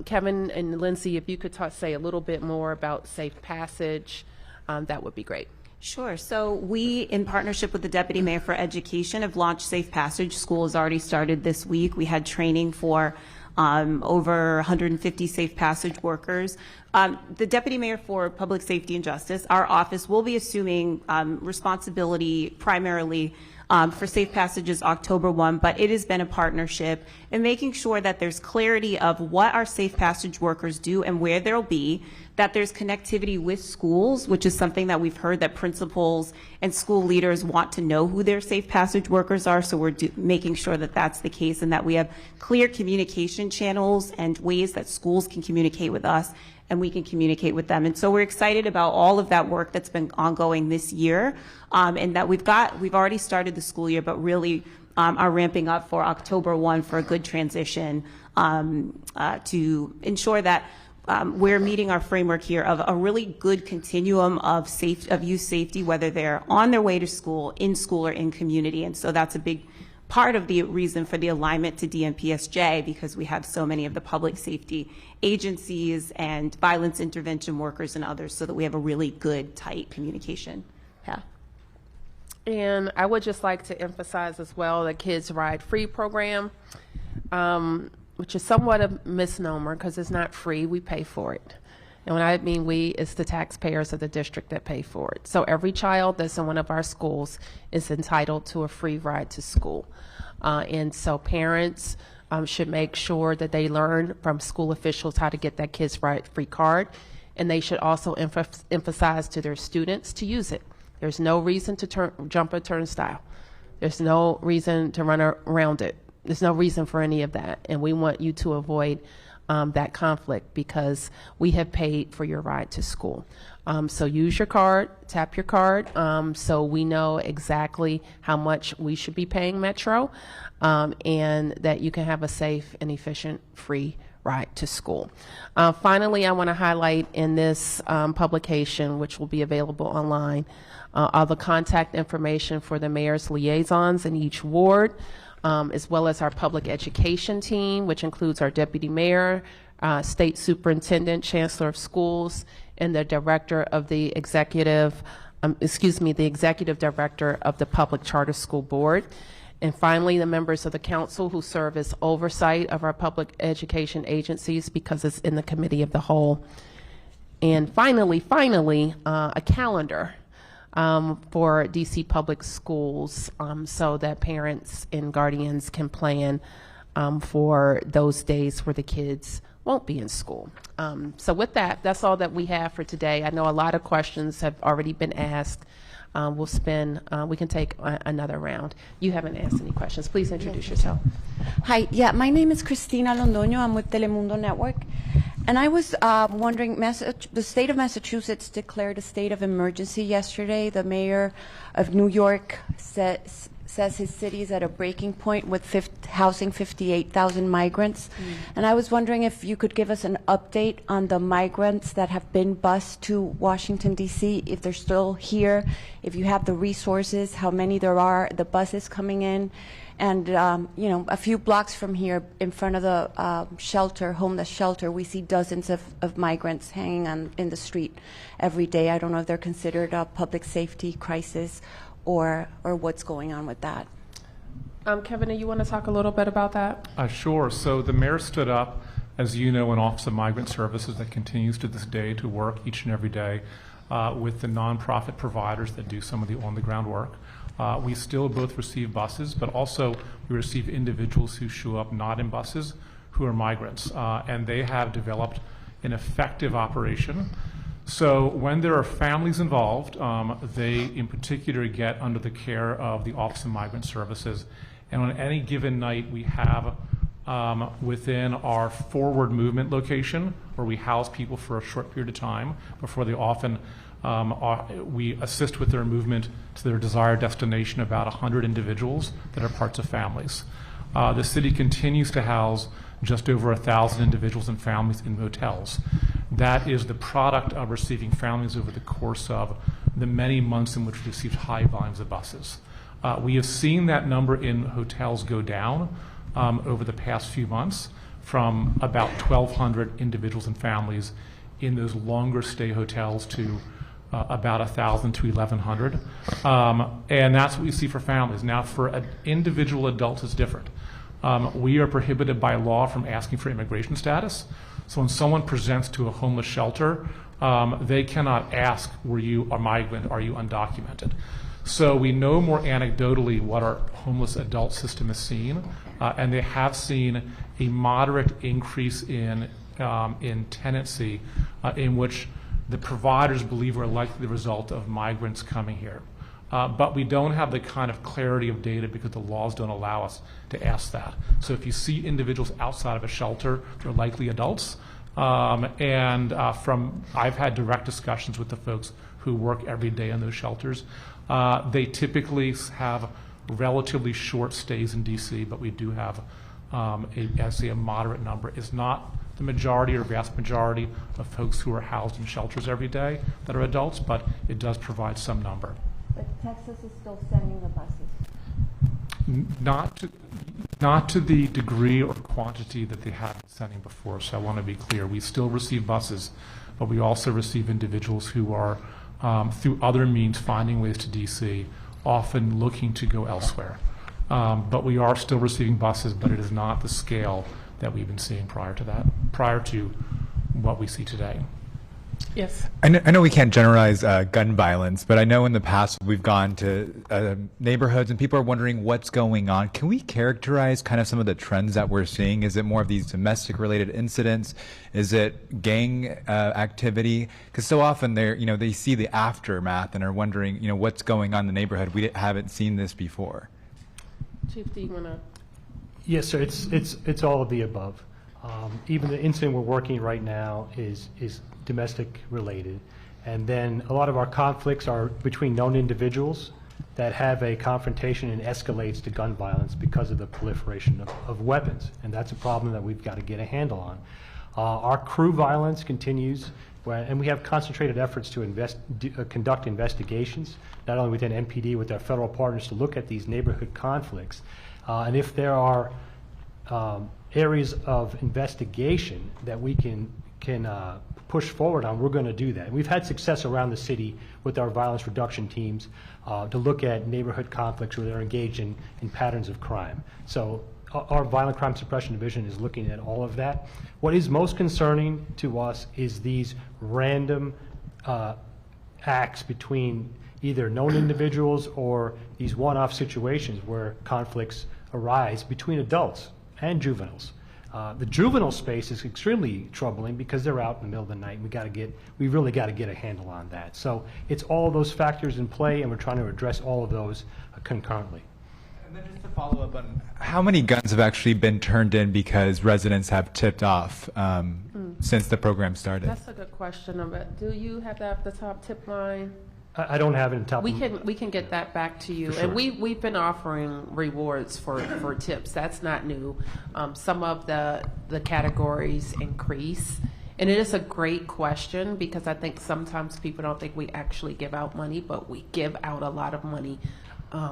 Kevin and Lindsay, if you could say a little bit more about Safe Passage, that would be great. Sure. So we, in partnership with the Deputy Mayor for Education, have launched Safe Passage. School has already started this week. We had training for over 150 Safe Passage workers. The Deputy Mayor for Public Safety and Justice, our office, will be assuming responsibility primarily for Safe Passages October 1, but it has been a partnership in making sure that there's clarity of what our Safe Passage workers do and where they'll be, that there's connectivity with schools, which is something that we've heard that principals and school leaders want to know who their safe passage workers are. So we're making sure that that's the case and that we have clear communication channels and ways that schools can communicate with us and we can communicate with them. And so we're excited about all of that work that's been ongoing this year, and that we've already started the school year, but really are ramping up for October 1 for a good transition to ensure that we're meeting our framework here of a really good continuum of youth safety, whether they're on their way to school, in school, or in community. And so that's a big part of the reason for the alignment to DMPSJ, because we have so many of the public safety agencies and violence intervention workers and others, so that we have a really good, tight communication path. And I would just like to emphasize as well the Kids Ride Free program, which is somewhat a misnomer because it's not free, we pay for it. And when I mean we, it's the taxpayers of the district that pay for it. So every child that's in one of our schools is entitled to a free ride to school. And so parents should make sure that they learn from school officials how to get that Kids Ride Free card. And they should also emphasize to their students to use it. There's no reason to jump a turnstile. There's no reason to run around it. There's no reason for any of that. And we want you to avoid that conflict because we have paid for your ride to school. So use your card, tap your card, so we know exactly how much we should be paying Metro, and that you can have a safe and efficient free ride to school. Finally, I want to highlight in this publication, which will be available online, all the contact information for the mayor's liaisons in each ward, as well as our public education team, which includes our deputy mayor, state superintendent, chancellor of schools, and the director of the executive director of the public charter school board. And finally, the members of the council who serve as oversight of our public education agencies because it's in the committee of the whole. And finally, a calendar for DC public schools so that parents and guardians can plan for those days where the kids won't be in school. So with that, that's all that we have for today. I know a lot of questions have already been asked. We can take another round. You haven't asked any questions. Please introduce yourself. Hi, yeah, my name is Cristina Londoño. I'm with Telemundo Network. And I was wondering, the state of Massachusetts declared a state of emergency yesterday. The mayor of New York says his city is at a breaking point with housing 58,000 migrants. And I was wondering if you could give us an update on the migrants that have been bused to Washington, D.C., if they're still here, if you have the resources, how many there are, the buses coming in. And, a few blocks from here, in front of the homeless shelter, we see dozens of migrants hanging in the street every day. I don't know if they're considered a public safety crisis or what's going on with that. Kevin, do you want to talk a little bit about that? Sure. So the mayor stood up, as you know, an Office of Migrant Services that continues to this day to work each and every day with the nonprofit providers that do some of the on-the-ground work. We still both receive buses, but also we receive individuals who show up not in buses who are migrants, and they have developed an effective operation. So when there are families involved, they in particular get under the care of the Office of Migrant Services. And on any given night, we have within our forward movement location, where we house people for a short period of time before they often we assist with their movement to their desired destination, about 100 individuals that are parts of families. The city continues to house just over 1,000 individuals and families in hotels. That is the product of receiving families over the course of the many months in which we received high volumes of buses. We have seen that number in hotels go down over the past few months from about 1,200 individuals and families in those longer stay hotels to about 1,000 to 1,100. And that's what we see for families. Now, for individual adults, it's different. We are prohibited by law from asking for immigration status. So when someone presents to a homeless shelter, they cannot ask, were you a migrant, are you undocumented? So we know more anecdotally what our homeless adult system has seen, and they have seen a moderate increase in in tenancy in which the providers believe are likely the result of migrants coming here. But we don't have the kind of clarity of data because the laws don't allow us to ask that. So if you see individuals outside of a shelter, they're likely adults. I've had direct discussions with the folks who work every day in those shelters. They typically have relatively short stays in DC, but we do have a moderate number. It's not the majority or vast majority of folks who are housed in shelters every day that are adults, but it does provide some number. But Texas is still sending the buses. Not to the degree or quantity that they have been sending before, so I want to be clear. We still receive buses, but we also receive individuals who are, through other means, finding ways to DC, often looking to go elsewhere. But we are still receiving buses, but it is not the scale that we've been seeing prior to what we see today. Yes. I know we can't generalize gun violence, but I know in the past we've gone to neighborhoods and people are wondering what's going on. Can we characterize kind of some of the trends that we're seeing? Is it more of these domestic-related incidents? Is it gang activity? Because so often they see the aftermath and are wondering, what's going on in the neighborhood. We haven't seen this before. Chief, do you want to? Yes, sir. It's all of the above. Even the incident we're working right now is domestic related, and then a lot of our conflicts are between known individuals that have a confrontation and escalates to gun violence because of the proliferation of weapons, and that's a problem that we've got to get a handle on. Our crew violence continues, and we have concentrated efforts to conduct investigations, not only within MPD, with our federal partners, to look at these neighborhood conflicts. And if there are areas of investigation that we can push forward on, we're going to do that. And we've had success around the city with our violence reduction teams to look at neighborhood conflicts where they're engaged in patterns of crime. So our Violent Crime Suppression Division is looking at all of that. What is most concerning to us is these random acts between either known individuals or these one-off situations where conflicts arise between adults and juveniles. The juvenile space is extremely troubling because they're out in the middle of the night. We really got to get a handle on that. So it's all of those factors in play, and we're trying to address all of those concurrently. And then just to follow up on how many guns have actually been turned in because residents have tipped off since the program started? That's a good question. Do you have that off the top tip line? I don't have it in top. We can get that back to you. Sure. And we've been offering rewards for tips. That's not new. Some of the categories increase. And it is a great question because I think sometimes people don't think we actually give out money, but we give out a lot of money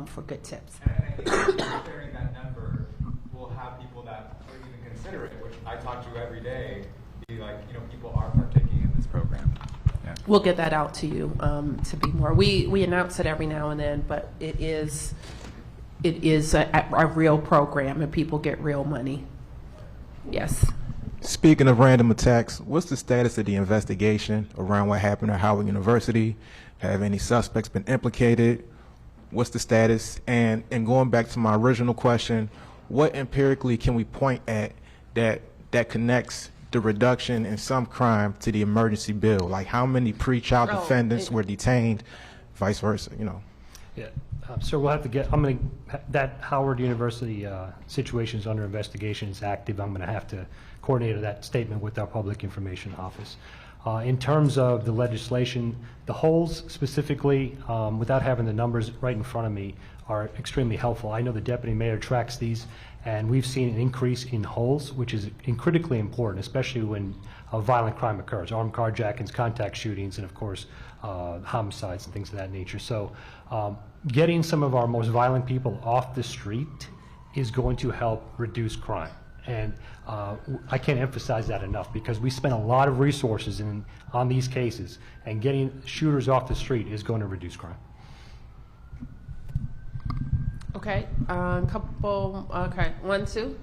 for good tips. And I think sharing that number will have people that are even consider it, which I talk to every day, be like, people are partaking in this program. Yeah. We'll get that out to you to be more. We announce it every now and then, but it is a real program and people get real money. Yes. Speaking of random attacks, what's the status of the investigation around what happened at Howard University? Have any suspects been implicated? What's the status? And going back to my original question, what empirically can we point at that connects the reduction in some crime to the emergency bill? Like how many pre-trial defendants were detained, vice versa, Yeah, so we'll have to that Howard University situation is under investigation, it's active. I'm going to have to coordinate that statement with our public information office. In terms of the legislation, the holes specifically, without having the numbers right in front of me, are extremely helpful. I know the deputy mayor tracks these, and we've seen an increase in holes, which is critically important, especially when violent crime occurs, armed carjackings, contact shootings, and of course homicides and things of that nature. So getting some of our most violent people off the street is going to help reduce crime. And I can't emphasize that enough because we spend a lot of resources on these cases, and getting shooters off the street is going to reduce crime. Okay, okay, 1, 2.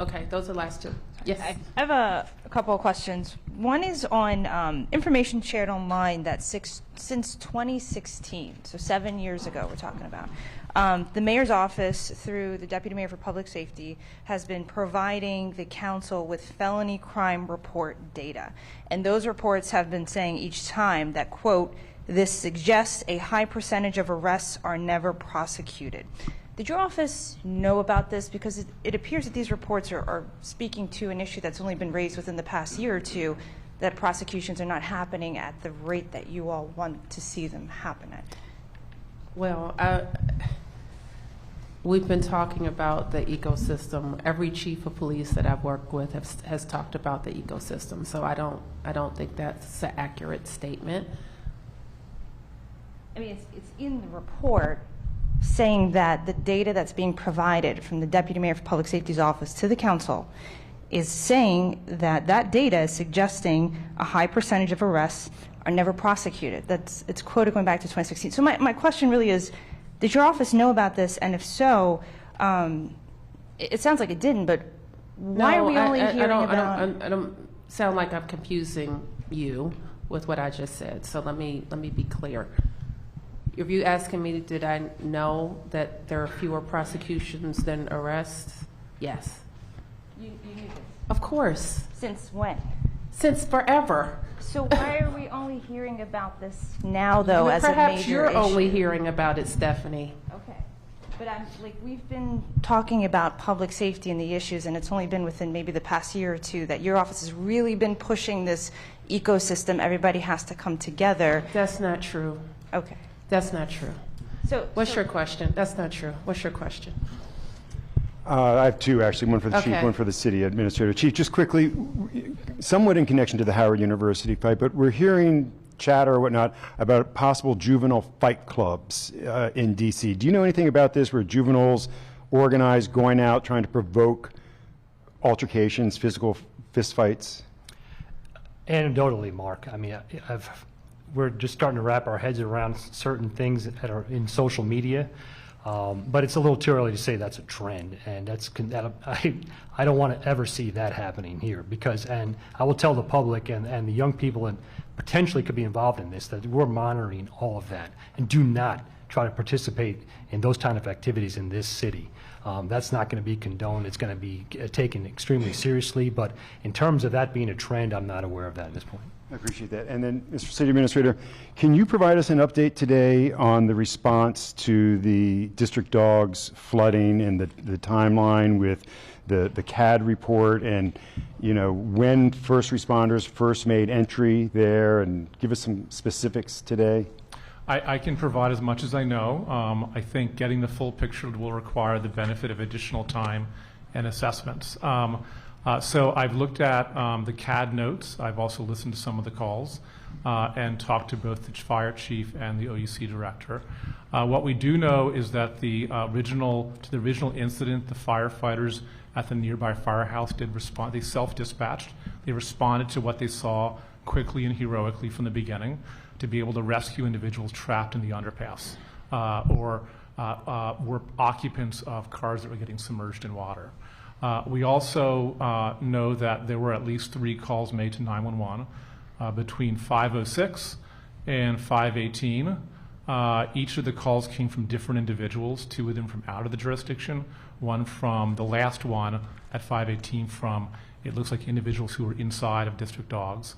Okay, those are the last two. Yes. I have a couple of questions. One is on information shared online that since 2016, so 7 years ago we're talking about, The mayor's office, through the Deputy Mayor for Public Safety, has been providing the council with felony crime report data. And those reports have been saying each time that, quote, this suggests a high percentage of arrests are never prosecuted. Did your office know about this? Because it appears that these reports are speaking to an issue that's only been raised within the past year or two, that prosecutions are not happening at the rate that you all want to see them happen at. Well, we've been talking about the ecosystem. Every chief of police that I've worked with has talked about the ecosystem. So I don't think that's an accurate statement. I mean, it's in the report saying that the data that's being provided from the Deputy Mayor for Public Safety's office to the council is saying that that data is suggesting a high percentage of arrests are never prosecuted. It's quoted going back to 2016. So my question really is, did your office know about this? And if so, it sounds like it didn't, but why are we only hearing about... I don't sound like I'm confusing you with what I just said. So let me be clear. If you asking me, did I know that there are fewer prosecutions than arrests? Yes. You knew this? Of course. Since when? Since forever. So why are we only hearing about this now, though, as a major Perhaps you're issue? only hearing about it, Stephanie. Okay. But we've been talking about public safety and the issues, and it's only been within maybe the past year or two that your office has really been pushing this ecosystem. Everybody has to come together. That's not true. Okay. That's not true. What's your question? That's not true. What's your question? I have two, actually, one for the chief, one for the city administrator. Chief, just quickly, somewhat in connection to the Howard University fight, but we're hearing chatter or whatnot about possible juvenile fight clubs in D.C. Do you know anything about this, where juveniles organize going out trying to provoke altercations, physical fistfights? Anecdotally, Mark, I mean, we're just starting to wrap our heads around certain things that are in social media, but it's a little too early to say that's a trend, and I don't want to ever see that happening here, because, and I will tell the public and the young people that potentially could be involved in this, that we're monitoring all of that, and do not try to participate in those kind of activities in this city. That's not going to be condoned. It's going to be taken extremely seriously, but in terms of that being a trend, I'm not aware of that at this point. I appreciate that. And then, Mr. City Administrator, can you provide us an update today on the response to the district dogs flooding and the timeline with the CAD report, and, you know, when first responders first made entry there, and give us some specifics today? I can provide as much as I know. I think getting the full picture will require the benefit of additional time and assessments. So I've looked at the CAD notes. I've also listened to some of the calls and talked to both the fire chief and the OUC director. What we do know is that the original incident, the firefighters at the nearby firehouse did respond. They self-dispatched. They responded to what they saw quickly and heroically from the beginning to be able to rescue individuals trapped in the underpass or were occupants of cars that were getting submerged in water. We also know that there were at least 3 calls made to 911 between 5:06 and 5:18. Each of the calls came from different individuals, 2 of them from out of the jurisdiction, one from the last one at 5:18 from, it looks like, individuals who were inside of district dogs.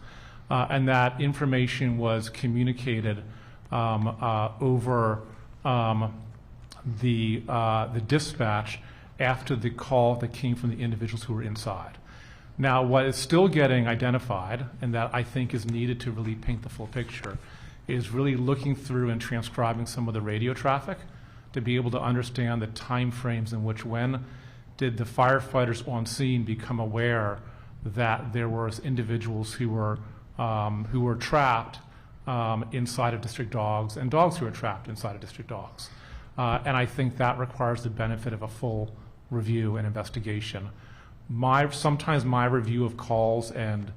And that information was communicated over the dispatch after the call that came from the individuals who were inside. Now, what is still getting identified, and that I think is needed to really paint the full picture, is really looking through and transcribing some of the radio traffic to be able to understand the time frames in which, when did the firefighters on scene become aware that there were individuals who were trapped inside of district dogs, and dogs who were trapped inside of district dogs. And I think that requires the benefit of a full review and investigation. Sometimes my review of calls and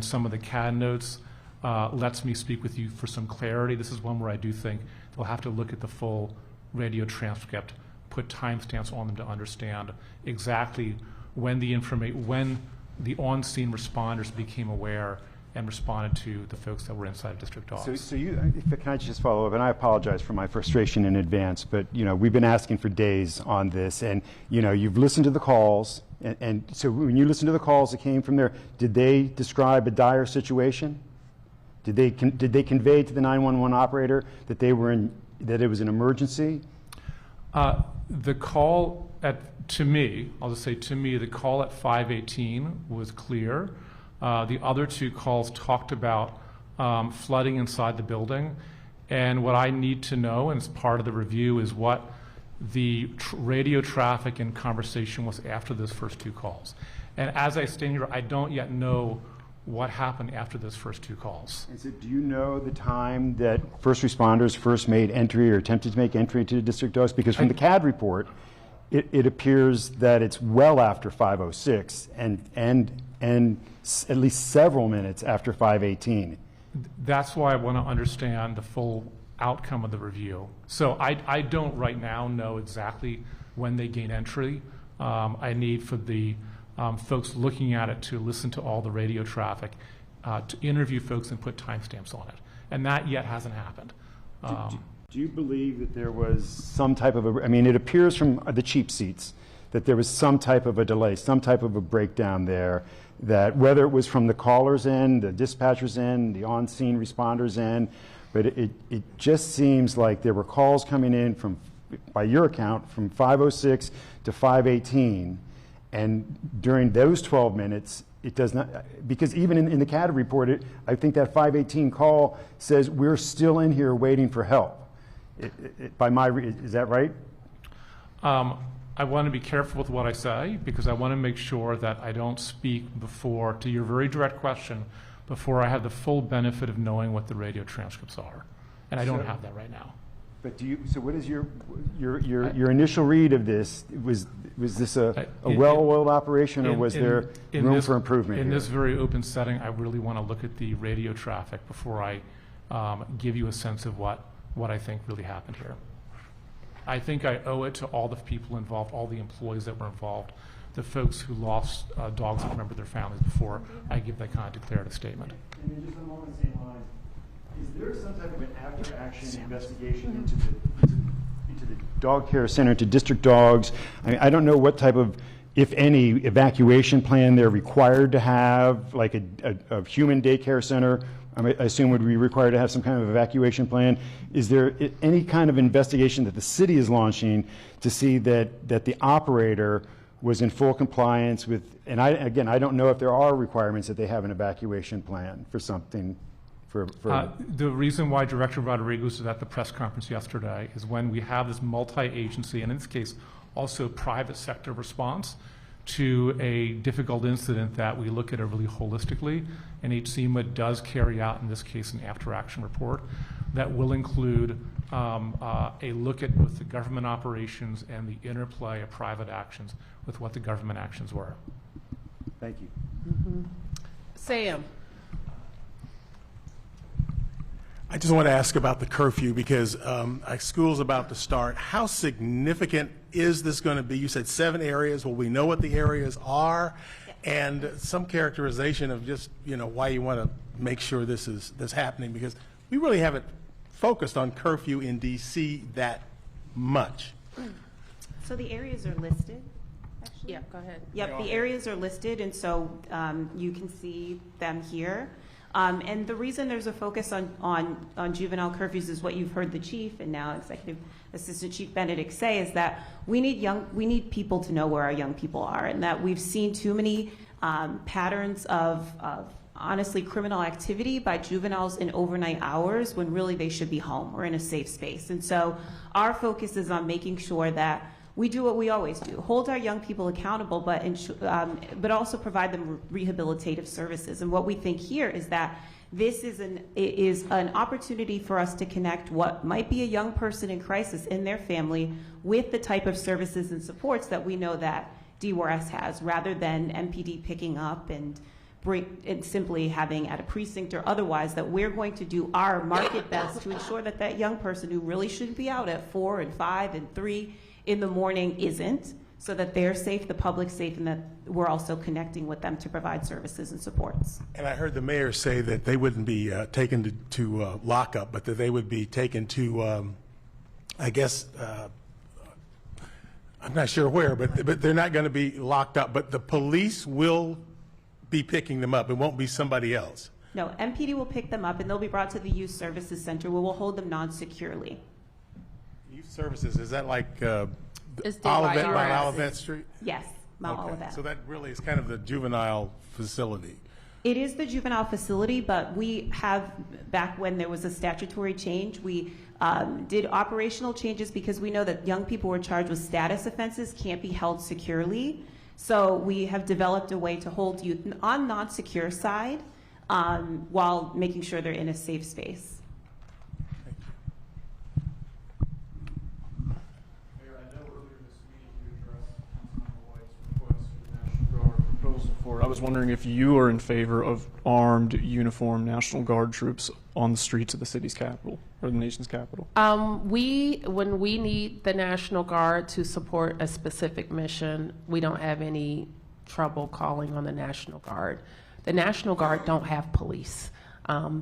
some of the CAD notes lets me speak with you for some clarity. This is one where I do think they'll have to look at the full radio transcript, put timestamps on them to understand exactly when the on-scene responders became aware and responded to the folks that were inside District Dogs. So can I just follow up? And I apologize for my frustration in advance, but we've been asking for days on this, and you've listened to the calls, and so when you listened to the calls that came from there, did they describe a dire situation? Did they convey to the 911 operator that that it was an emergency? The call to me, I'll just say to me, the call at 5:18 was clear. The other two calls talked about flooding inside the building. And what I need to know, and it's part of the review, is what the radio traffic and conversation was after those first two calls. And as I stand here, I don't yet know what happened after those first two calls. And so do you know the time that first responders first made entry or attempted to make entry into the District Dogs? Because from the CAD report, it appears that it's well after 5:06 and at least several minutes after 5:18. That's why I want to understand the full outcome of the review. So I don't right now know exactly when they gain entry. I need for the folks looking at it to listen to all the radio traffic, to interview folks and put timestamps on it. And that yet hasn't happened. Do you believe that there was some type of it appears from the cheap seats that there was some type of a delay, some type of a breakdown there, that whether it was from the caller's end, the dispatcher's end, the on-scene responders' end, but it just seems like there were calls coming in from, by your account, from 5:06 to 5:18, and during those 12 minutes, it does not, because even in the CAD report, I think that 5:18 call says we're still in here waiting for help. Is that right? I want to be careful with what I say, because I want to make sure that I don't speak before, to your very direct question, before I have the full benefit of knowing what the radio transcripts are. And I don't have that right now. But so what is your initial read of this? Was this a well-oiled operation, or was there room for improvement in here? this very open setting, I really want to look at the radio traffic before I give you a sense of what I think really happened here. I think I owe it to all the people involved, all the employees that were involved, the folks who lost dogs and remember their families, before I give that kind of declarative statement. And then just along the same line, is there some type of an after-action investigation into the dog care center, to District Dogs? I don't know what type of, if any, evacuation plan they're required to have, like a human daycare center. I assume would be required to have some kind of evacuation plan. Is there any kind of investigation that the city is launching to see that the operator was in full compliance with, and I don't know if there are requirements that they have an evacuation plan for something. The reason why Director Rodriguez was at the press conference yesterday is when we have this multi-agency, and in this case also private sector response to a difficult incident, that we look at it really holistically, and HCMA does carry out, in this case, an after-action report that will include a look at both the government operations and the interplay of private actions with what the government actions were. Thank you. Mm-hmm. Sam. I just want to ask about the curfew, because school's about to start. How significant is this going to be? You said 7 areas. Will we know what the areas are? And some characterization of just, why you want to make sure this is happening, because we really haven't focused on curfew in D.C. that much. So the areas are listed, actually. Yeah, go ahead. Yep, the areas are listed, and so you can see them here. And the reason there's a focus on juvenile curfews is what you've heard the chief and now Executive Assistant Chief Benedict say, is that we need people to know where our young people are, and that we've seen too many patterns of honestly criminal activity by juveniles in overnight hours when really they should be home or in a safe space. And so our focus is on making sure that we do what we always do, hold our young people accountable, but also provide them rehabilitative services. And what we think here is that this is an opportunity for us to connect what might be a young person in crisis in their family with the type of services and supports that we know that DWRS has, rather than MPD picking up and simply having at a precinct or otherwise, that we're going to do our market best to ensure that that young person who really should be out at 4 and 5 and 3 in the morning isn't, so that they're safe, the public's safe, and that we're also connecting with them to provide services and supports. And I heard the mayor say that they wouldn't be taken to lockup, but that they would be taken to, I guess, I'm not sure where, but they're not going to be locked up. But the police will be picking them up. It won't be somebody else. No, MPD will pick them up, and they'll be brought to the Youth Services Center, where we'll hold them non-securely. Youth Services, is that like It's the Olivet, IRS. Olivet Street? Yes, Mount Okay. Olivet. So that really is kind of the juvenile facility. It is the juvenile facility, but we have, back when there was a statutory change, we did operational changes because we know that young people who are charged with status offenses can't be held securely. So we have developed a way to hold youth on non-secure side while making sure they're in a safe space. I was wondering if you are in favor of armed, uniformed National Guard troops on the streets of the city's capital or the nation's capital. When we need the National Guard to support a specific mission, we don't have any trouble calling on the National Guard. The National Guard don't have police.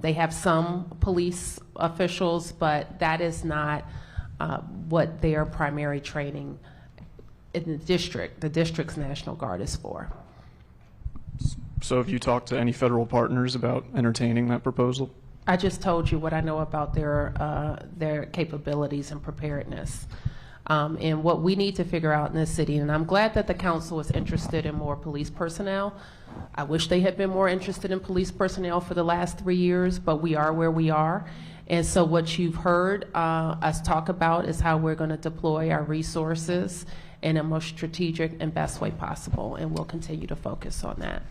They have some police officials, but that is not what their primary training in the district's National Guard is for. So have you talked to any federal partners about entertaining that proposal? I just told you what I know about their capabilities and preparedness. And what we need to figure out in this city, and I'm glad that the council is interested in more police personnel. I wish they had been more interested in police personnel for the last 3 years, but we are where we are. And so what you've heard us talk about is how we're going to deploy our resources in a most strategic and best way possible, and we'll continue to focus on that.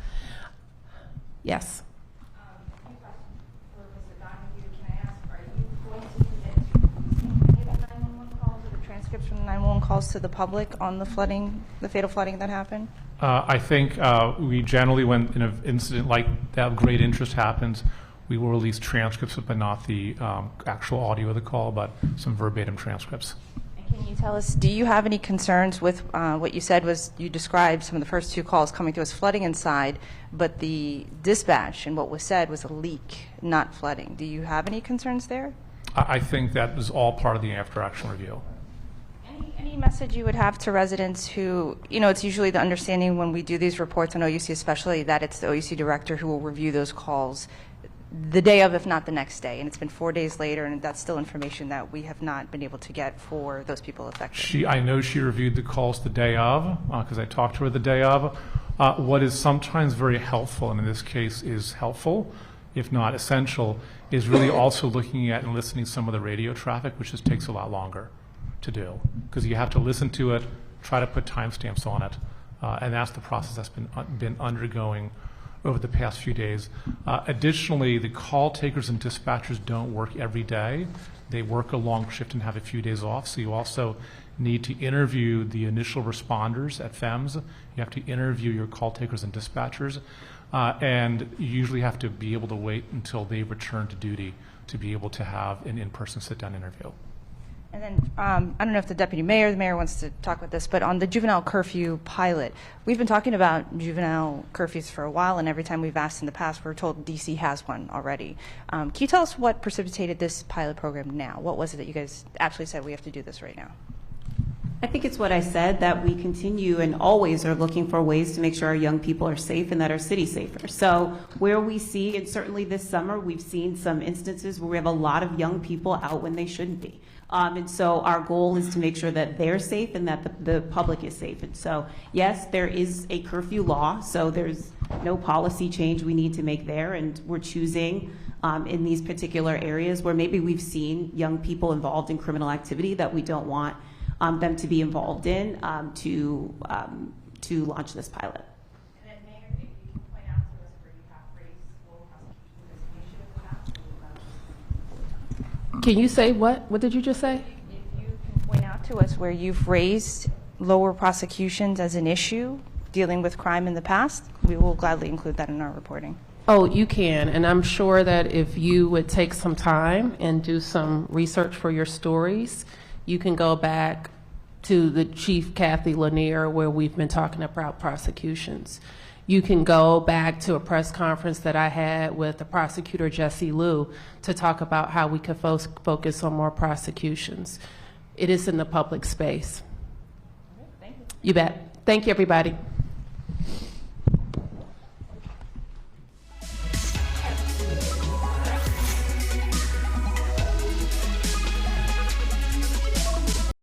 Yes. Transcripts from the 911 calls to the public on the flooding, the fatal flooding that happened? I think we generally, when an incident like that of great interest happens, we will release transcripts, but not the actual audio of the call, but some verbatim transcripts. Can you tell us, do you have any concerns with what you said was, you described some of the first two calls coming through as flooding inside, but the dispatch and what was said was a leak, not flooding. Do you have any concerns there? I think that is all part of the after-action review. Any message you would have to residents who, it's usually the understanding when we do these reports on OUC especially, that it's the OUC director who will review those calls the day of, if not the next day, and it's been 4 days later, and that's still information that we have not been able to get for those people affected. I know she reviewed the calls the day of, because I talked to her the day of. What is sometimes very helpful, and in this case is helpful, if not essential, is really also looking at and listening to some of the radio traffic, which just takes a lot longer to do, because you have to listen to it, try to put timestamps on it, and that's the process that's been undergoing over the past few days. Additionally, the call takers and dispatchers don't work every day. They work a long shift and have a few days off, so you also need to interview the initial responders at FEMS. You have to interview your call takers and dispatchers, and you usually have to be able to wait until they return to duty to be able to have an in-person sit-down interview. And then, I don't know if the mayor wants to talk about this, but on the juvenile curfew pilot, we've been talking about juvenile curfews for a while, and every time we've asked in the past, we're told DC has one already. Can you tell us what precipitated this pilot program now? What was it that you guys actually said we have to do this right now? I think it's what I said, that we continue and always are looking for ways to make sure our young people are safe and that our city's safer. So where we see, and certainly this summer, we've seen some instances where we have a lot of young people out when they shouldn't be. And so our goal is to make sure that they're safe and that the public is safe. And so, yes, there is a curfew law, so there's no policy change we need to make there, and we're choosing in these particular areas where maybe we've seen young people involved in criminal activity that we don't want them to be involved in to launch this pilot. And then, Mayor, if you can point out to us where you have raised full prosecution designation. Can you say what? What did you just say? If you can point out to us where you've raised lower prosecutions as an issue dealing with crime in the past, we will gladly include that in our reporting. Oh, you can, and I'm sure that if you would take some time and do some research for your stories, you can go back to the Chief Kathy Lanier, where we've been talking about prosecutions. You can go back to a press conference that I had with the prosecutor Jesse Liu to talk about how we could focus on more prosecutions. It is in the public space. Thank you. You bet. Thank you, everybody.